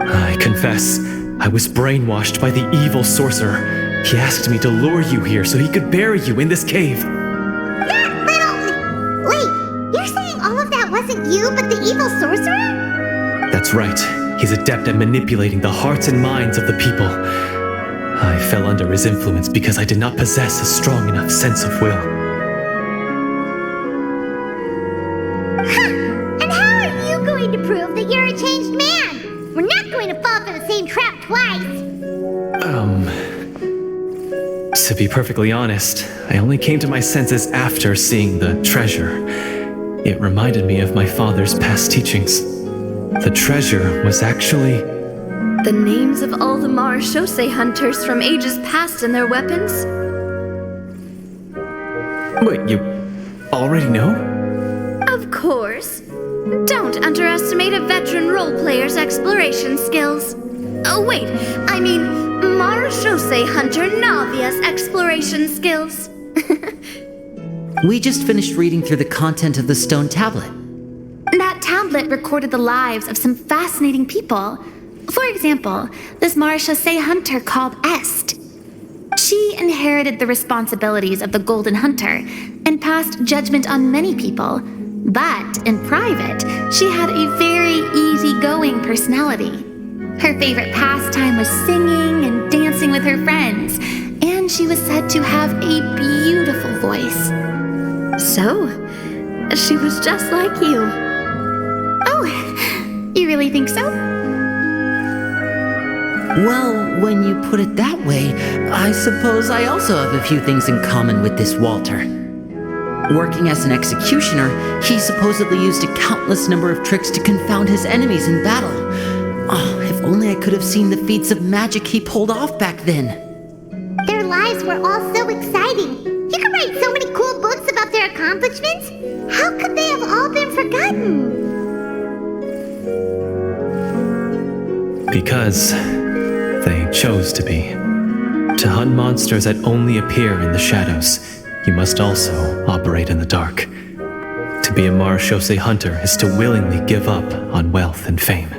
I confess, I was brainwashed by the evil sorcerer. He asked me to lure you here so he could bury you in this cave. That little... Wait, you're saying all of that wasn't you, but the evil sorcerer? That's right. He's adept at manipulating the hearts and minds of the people. I fell under his influence because I did not possess a strong enough sense of will. And how are you going to prove that you're a changed man? We're not going to fall for the same trap twice. To be perfectly honest, I only came to my senses after seeing the treasure. It reminded me of my father's past teachings. The treasure was actually... The names of all the Marashose hunters from ages past and their weapons? Wait, you already know? Of course. Don't underestimate a veteran role player's exploration skills. Oh wait, I mean Marashose hunter Navia's exploration skills. We just finished reading through the content of the stone tablet. That tablet recorded the lives of some fascinating people. For example, this Marashose hunter called Est. She inherited the responsibilities of the Golden Hunter and passed judgment on many people. But in private, she had a very easygoing personality. Her favorite pastime was singing and dancing with her friends, and she was said to have a beautiful voice. So, she was just like you. Oh, you really think so? Well, when you put it that way, I suppose I also have a few things in common with this Walter. Working as an executioner, he supposedly used a countless number of tricks to confound his enemies in battle. Oh, if only I could have seen the feats of magic he pulled off back then. Their lives were all so exciting. You could write so many cool books about their accomplishments. How could they have all been forgotten? Because they chose to be. To hunt monsters that only appear in the shadows, you must also operate in the dark. To be a Marashose hunter is to willingly give up on wealth and fame.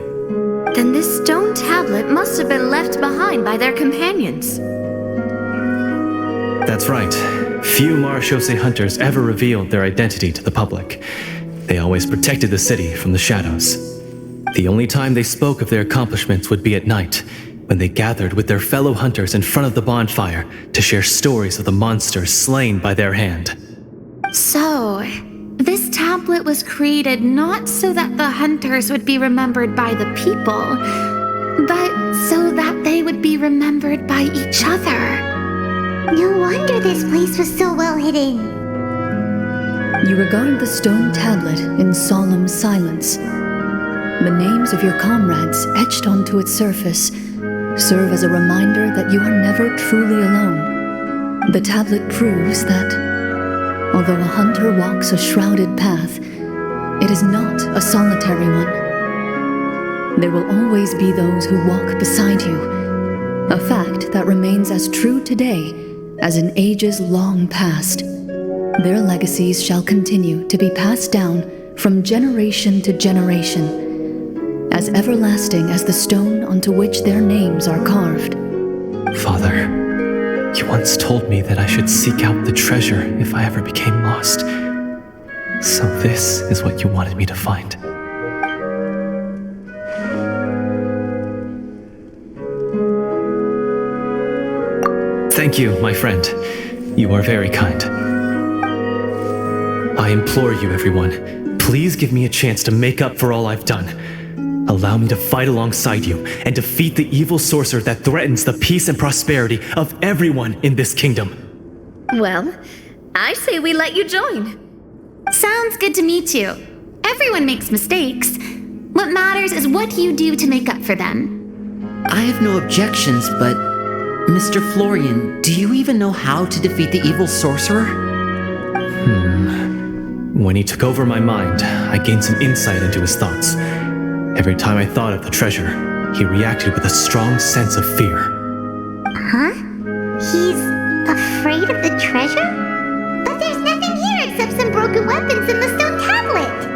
Then this stone tablet must have been left behind by their companions. That's right. Few Marashose hunters ever revealed their identity to the public. They always protected the city from the shadows. The only time they spoke of their accomplishments would be at night, when they gathered with their fellow hunters in front of the bonfire to share stories of the monsters slain by their hand. So, this tablet was created not so that the hunters would be remembered by the people, but so that they would be remembered by each other. No wonder this place was so well hidden. You regard the stone tablet in solemn silence. The names of your comrades etched onto its surface serve as a reminder that you are never truly alone. The tablet proves that, although a hunter walks a shrouded path, it is not a solitary one. There will always be those who walk beside you, a fact that remains as true today as in ages long past. Their legacies shall continue to be passed down from generation to generation, as everlasting as the stone onto which their names are carved. Father, you once told me that I should seek out the treasure if I ever became lost. So this is what you wanted me to find. Thank you, my friend. You are very kind. I implore you, everyone, please give me a chance to make up for all I've done. Allow me to fight alongside you and defeat the evil sorcerer that threatens the peace and prosperity of everyone in this kingdom. Well, I say we let you join. Sounds good to me too. Everyone makes mistakes. What matters is what you do to make up for them. I have no objections, but Mr. Florian, do you even know how to defeat the evil sorcerer? When he took over my mind, I gained some insight into his thoughts. Every time I thought of the treasure, he reacted with a strong sense of fear. Huh? He's afraid of the treasure? But there's nothing here except some broken weapons and the stone tablet.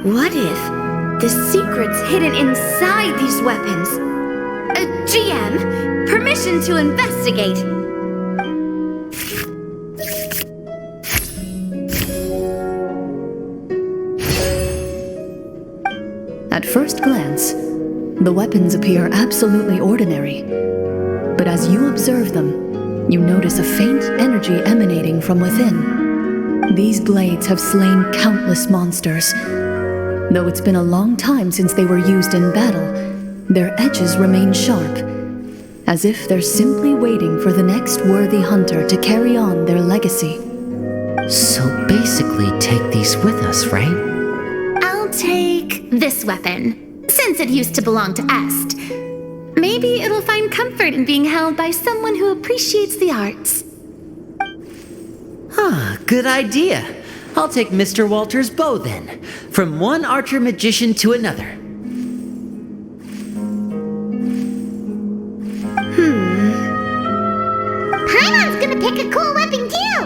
What if the secret's hidden inside these weapons? GM, permission to investigate. At first glance, the weapons appear absolutely ordinary. But as you observe them, you notice a faint energy emanating from within. These blades have slain countless monsters. Though it's been a long time since they were used in battle, their edges remain sharp, as if they're simply waiting for the next worthy hunter to carry on their legacy. So basically, take these with us, right? I'll take this weapon, since it used to belong to Est. Maybe it'll find comfort in being held by someone who appreciates the arts. Good idea. I'll take Mr. Walter's bow then, from one archer magician to another. Paimon's gonna pick a cool weapon too!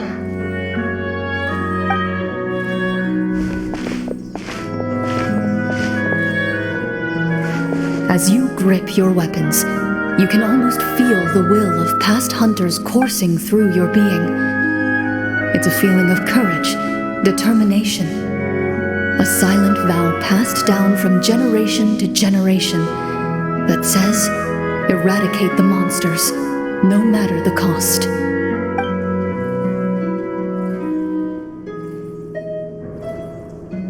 As you grip your weapons, you can almost feel the will of past hunters coursing through your being. It's a feeling of courage, determination, a silent vow passed down from generation to generation that says, eradicate the monsters, no matter the cost.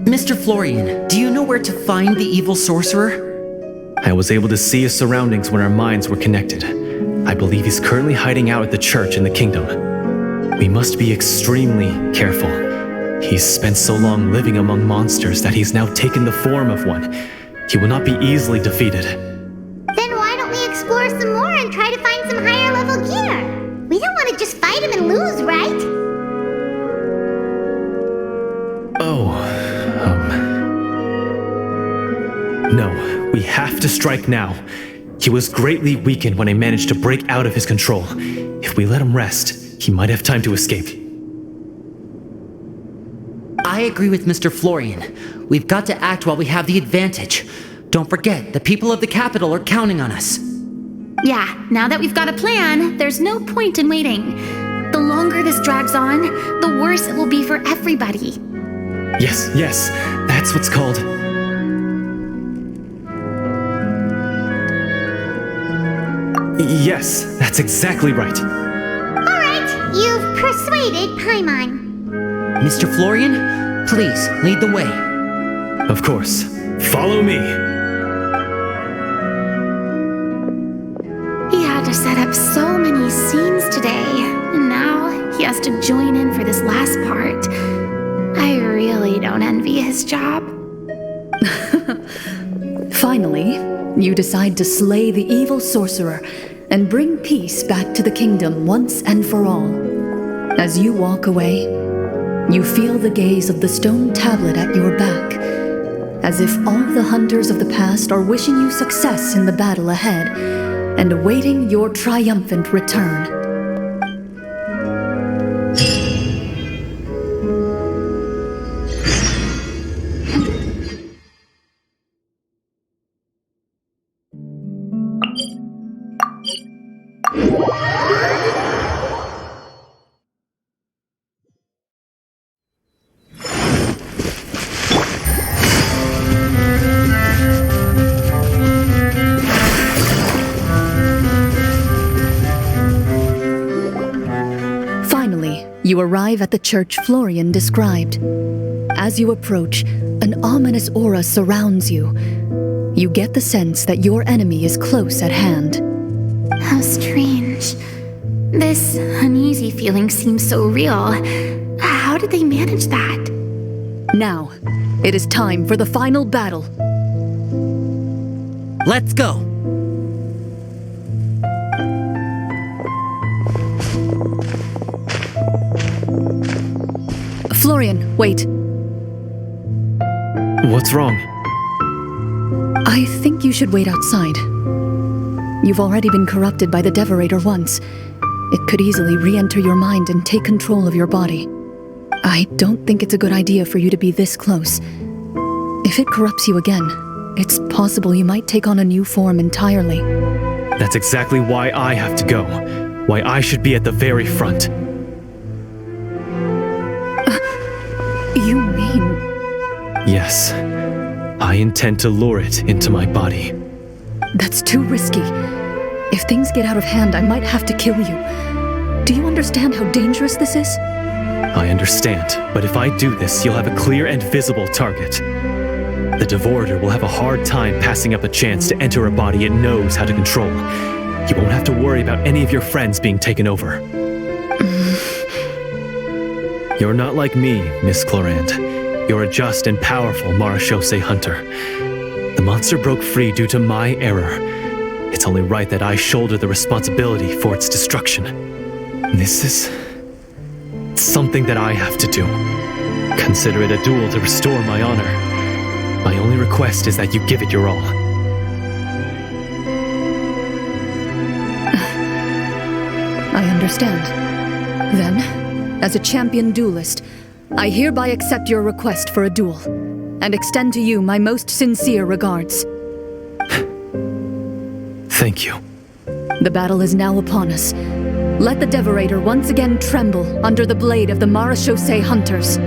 Mr. Florian, do you know where to find the evil sorcerer? I was able to see his surroundings when our minds were connected. I believe he's currently hiding out at the church in the kingdom. We must be extremely careful. He's spent so long living among monsters that he's now taken the form of one. He will not be easily defeated. Then why don't we explore some more and try to find some higher level gear? We don't want to just fight him and lose, right? No, we have to strike now. He was greatly weakened when I managed to break out of his control. If we let him rest, he might have time to escape. I agree with Mr. Florian. We've got to act while we have the advantage. Don't forget, the people of the capital are counting on us. Yeah, now that we've got a plan, there's no point in waiting. The longer this drags on, the worse it will be for everybody. Yes, that's what's called... Yes, that's exactly right. Alright, you've persuaded Paimon. Mr. Florian, please lead the way. Of course. Follow me. He had to set up so many scenes today, and now he has to join in for this last part. I really don't envy his job. Finally, you decide to slay the evil sorcerer and bring peace back to the kingdom once and for all. As you walk away, you feel the gaze of the stone tablet at your back, as if all the hunters of the past are wishing you success in the battle ahead and awaiting your triumphant return. You arrive at the church Florian described. As you approach, an ominous aura surrounds you. You get the sense that your enemy is close at hand. How strange. This uneasy feeling seems so real. How did they manage that? Now, it is time for the final battle. Let's go! Florian, wait. What's wrong? I think you should wait outside. You've already been corrupted by the Devorator once. It could easily re-enter your mind and take control of your body. I don't think it's a good idea for you to be this close. If it corrupts you again, it's possible you might take on a new form entirely. That's exactly why I have to go. Why I should be at the very front. You mean... Yes. I intend to lure it into my body. That's too risky. If things get out of hand, I might have to kill you. Do you understand how dangerous this is? I understand, but if I do this, you'll have a clear and visible target. The Devorator will have a hard time passing up a chance to enter a body it knows how to control. You won't have to worry about any of your friends being taken over. You're not like me, Miss Clorinde. You're a just and powerful Marechaussee hunter. The monster broke free due to my error. It's only right that I shoulder the responsibility for its destruction. This is something that I have to do. Consider it a duel to restore my honor. My only request is that you give it your all. I understand. Then, as a champion duelist, I hereby accept your request for a duel, and extend to you my most sincere regards. Thank you. The battle is now upon us. Let the Devorator once again tremble under the blade of the Marechaussee hunters.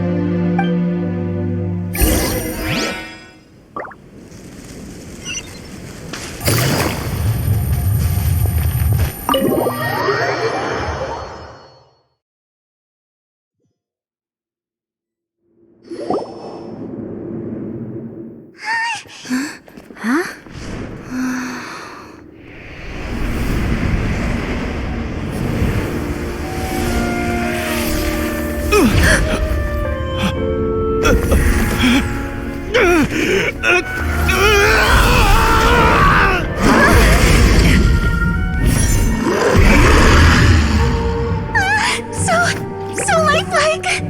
So lifelike!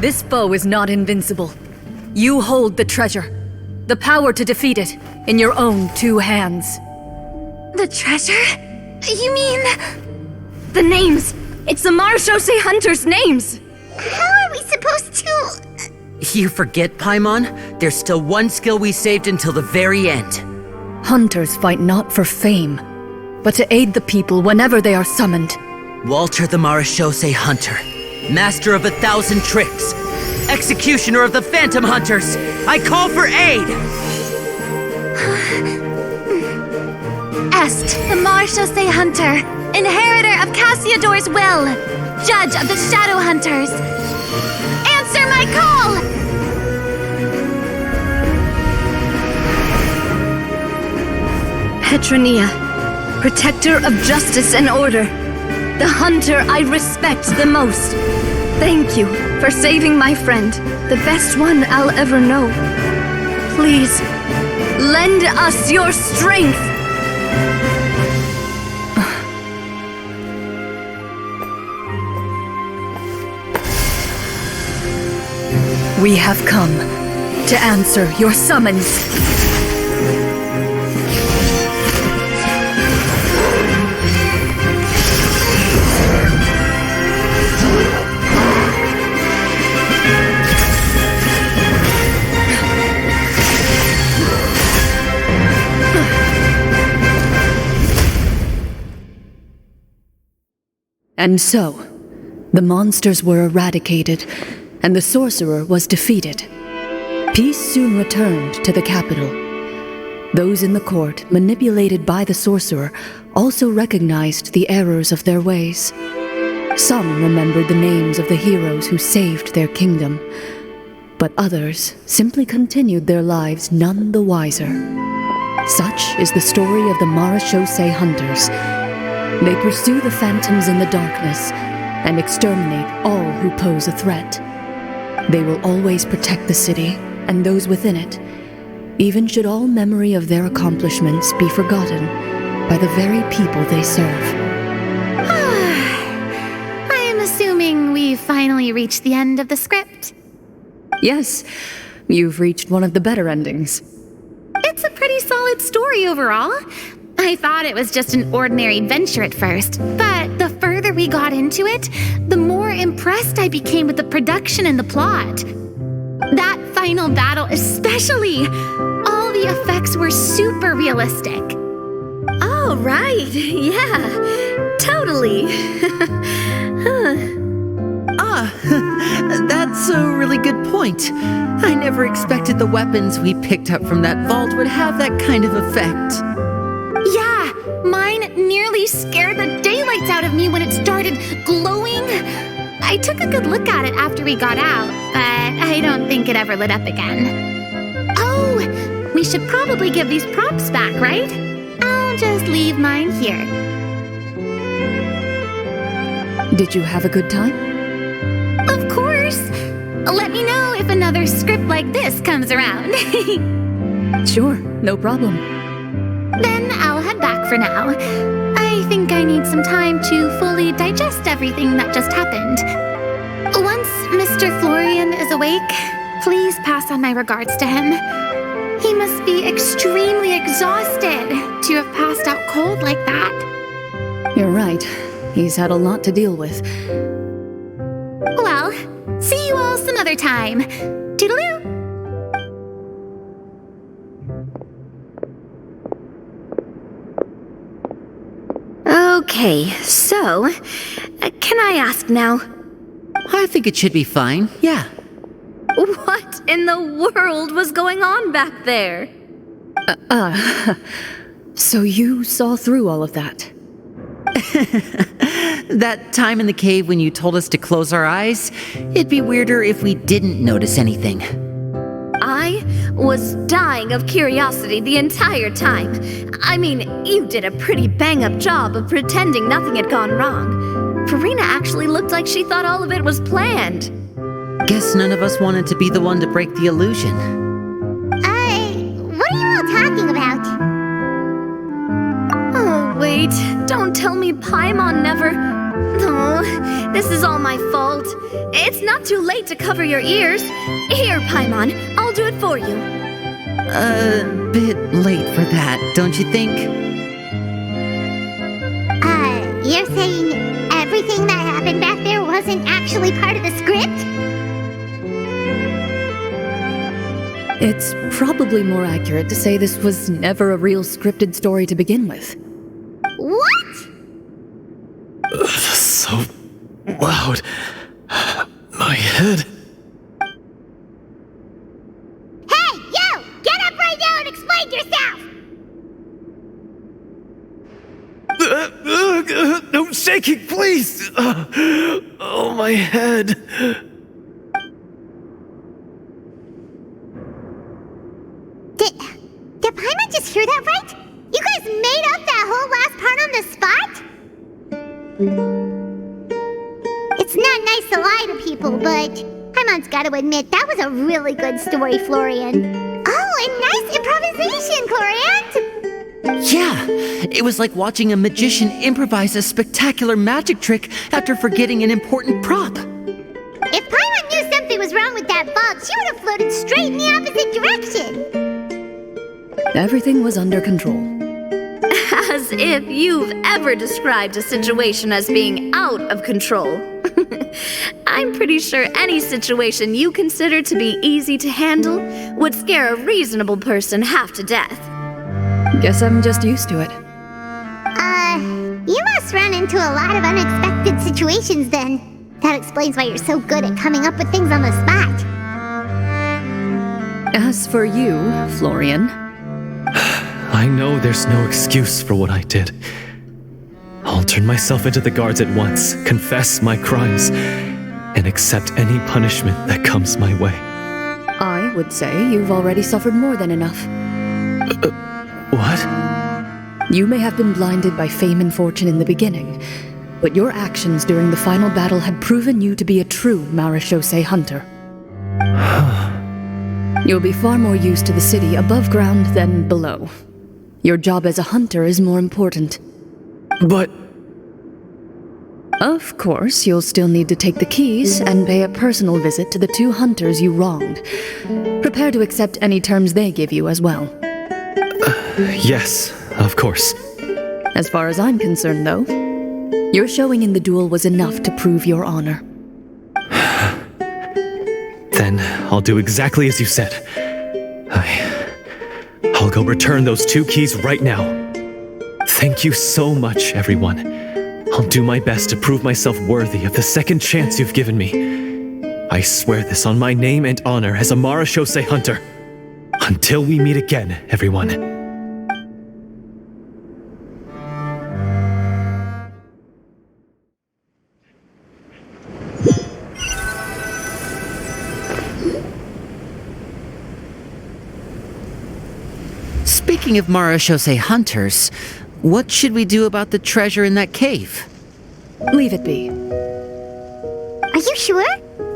This foe is not invincible. You hold the treasure, the power to defeat it, in your own two hands. The treasure? You mean... The names! It's the Marechaussee hunters' names! How are we supposed to... You forget, Paimon? There's still one skill we saved until the very end. Hunters fight not for fame, but to aid the people whenever they are summoned. Walter the Marechaussee Hunter, master of 1,000 tricks, executioner of the Phantom Hunters, I call for aid! Est, the Marechaussee Hunter, inheritor of Cassiodor's will, judge of the Shadow Hunters. Answer my call! Petronia, protector of justice and order, the hunter I respect the most. Thank you for saving my friend, the best one I'll ever know. Please, lend us your strength! We have come to answer your summons. And so, the monsters were eradicated, and the sorcerer was defeated. Peace soon returned to the capital. Those in the court, manipulated by the sorcerer, also recognized the errors of their ways. Some remembered the names of the heroes who saved their kingdom, but others simply continued their lives none the wiser. Such is the story of the Marechaussee Hunters. They pursue the phantoms in the darkness and exterminate all who pose a threat. They will always protect the city and those within it, even should all memory of their accomplishments be forgotten by the very people they serve. I am assuming we've finally reached the end of the script. Yes, you've reached one of the better endings. It's a pretty solid story overall. I thought it was just an ordinary adventure at first, but the further we got into it, the more impressed I became with the production and the plot. That final battle especially, all the effects were super realistic. Oh, right. Yeah, totally. That's a really good point. I never expected the weapons we picked up from that vault would have that kind of effect. Yeah, mine nearly scared the daylights out of me when it started glowing. I took a good look at it after we got out, but I don't think it ever lit up again. Oh, we should probably give these props back, right? I'll just leave mine here. Did you have a good time? Of course. Let me know if another script like this comes around. Sure, no problem. Then I'll head back for now. I think I need some time to fully digest everything that just happened. Once Mr. Florian is awake, please pass on my regards to him. He must be extremely exhausted to have passed out cold like that. You're right. He's had a lot to deal with. Well, see you all some other time. Toodaloo! Okay, so, can I ask now? I think it should be fine, yeah. What in the world was going on back there? So you saw through all of that? That time in the cave when you told us to close our eyes, it'd be weirder if we didn't notice anything. I was dying of curiosity the entire time. I mean, you did a pretty bang-up job of pretending nothing had gone wrong. Farina actually looked like she thought all of it was planned. Guess none of us wanted to be the one to break the illusion. What are you all talking about? Oh, wait. Don't tell me Paimon never... Oh, this is all my fault. It's not too late to cover your ears. Here, Paimon, I'll do it for you. A bit late for that, don't you think? You're saying everything that happened back there wasn't actually part of the script? It's probably more accurate to say this was never a real scripted story to begin with. What? So loud. My head. Hey, you! Get up right now and explain yourself! No shaking, please! Oh, my head. Did Paimon just hear that right? You guys made up that whole last part on the spot? It's not nice to lie to people, but Paimon's gotta admit, that was a really good story, Florian. Oh, and nice improvisation, Clorinde! Yeah, it was like watching a magician improvise a spectacular magic trick after forgetting an important prop. If Paimon knew something was wrong with that vault, she would have floated straight in the opposite direction. Everything was under control. As if you've ever described a situation as being out of control. I'm pretty sure any situation you consider to be easy to handle would scare a reasonable person half to death. Guess I'm just used to it. You must run into a lot of unexpected situations then. That explains why you're so good at coming up with things on the spot. As for you, Florian, I know there's no excuse for what I did. I'll turn myself into the guards at once, confess my crimes, and accept any punishment that comes my way. I would say you've already suffered more than enough. What? You may have been blinded by fame and fortune in the beginning, but your actions during the final battle had proven you to be a true marechaussee hunter. You'll be far more used to the city above ground than below. Your job as a hunter is more important. But... Of course, you'll still need to take the keys and pay a personal visit to the 2 hunters you wronged. Prepare to accept any terms they give you as well. Yes, of course. As far as I'm concerned, though, your showing in the duel was enough to prove your honor. Then I'll do exactly as you said. I'll go return those 2 keys right now. Thank you so much, everyone. I'll do my best to prove myself worthy of the second chance you've given me. I swear this on my name and honor as a marechaussee hunter. Until we meet again, everyone. Speaking of marechaussee hunters, what should we do about the treasure in that cave? Leave it be. Are you sure?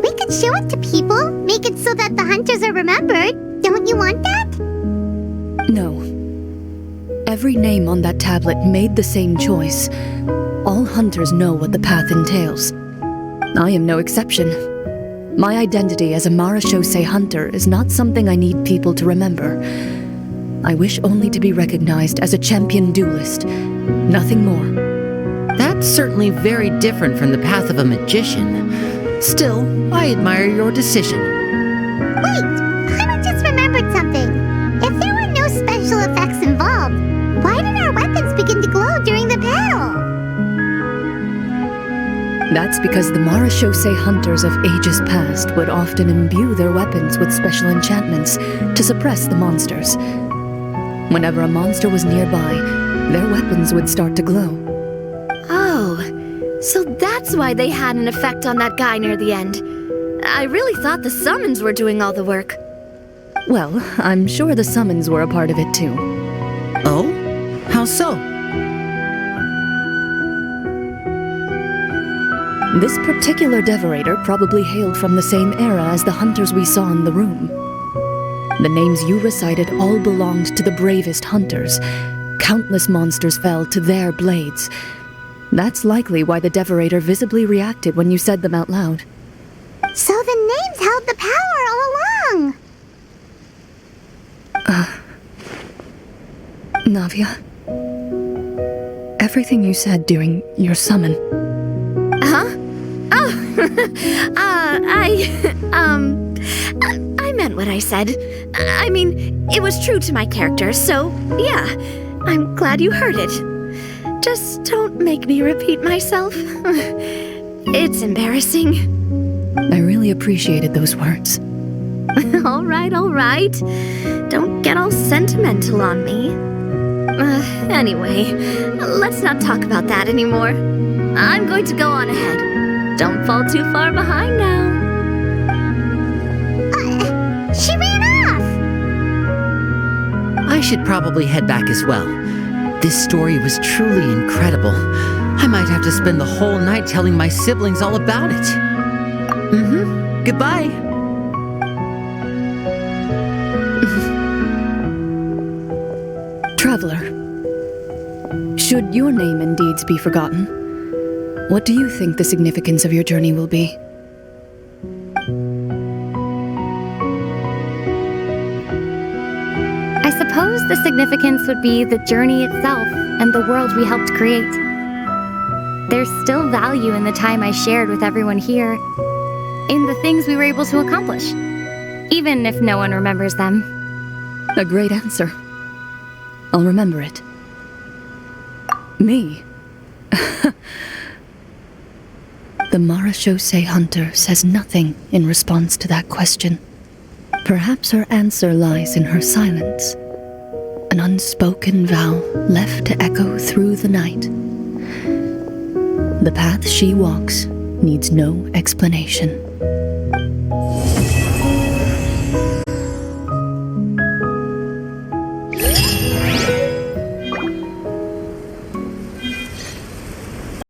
We could show it to people, make it so that the hunters are remembered. Don't you want that? No. Every name on that tablet made the same choice. All hunters know what the path entails. I am no exception. My identity as a marechaussee hunter is not something I need people to remember. I wish only to be recognized as a champion duelist. Nothing more. That's certainly very different from the path of a magician. Still, I admire your decision. Wait, I just remembered something. If there were no special effects involved, why did our weapons begin to glow during the battle? That's because the marechaussee hunters of ages past would often imbue their weapons with special enchantments to suppress the monsters. Whenever a monster was nearby, their weapons would start to glow. Oh, so that's why they had an effect on that guy near the end. I really thought the summons were doing all the work. Well, I'm sure the summons were a part of it too. Oh? How so? This particular devorator probably hailed from the same era as the hunters we saw in the room. The names you recited all belonged to the bravest hunters. Countless monsters fell to their blades. That's likely why the devorator visibly reacted when you said them out loud. So the names held the power all along! Navia, everything you said during your summon. Huh? Oh, I meant what I said. I mean, it was true to my character, so yeah, I'm glad you heard it. Just don't make me repeat myself. It's embarrassing. I really appreciated those words. All right. Don't get all sentimental on me. Anyway, let's not talk about that anymore. I'm going to go on ahead. Don't fall too far behind now. She ran off! I should probably head back as well. This story was truly incredible. I might have to spend the whole night telling my siblings all about it. Goodbye. Traveler, should your name and deeds be forgotten, what do you think the significance of your journey will be? I suppose the significance would be the journey itself and the world we helped create. There's still value in the time I shared with everyone here, in the things we were able to accomplish, even if no one remembers them. A great answer. I'll remember it. Me? The Marachose hunter says nothing in response to that question. Perhaps her answer lies in her silence, an unspoken vow left to echo through the night. The path she walks needs no explanation.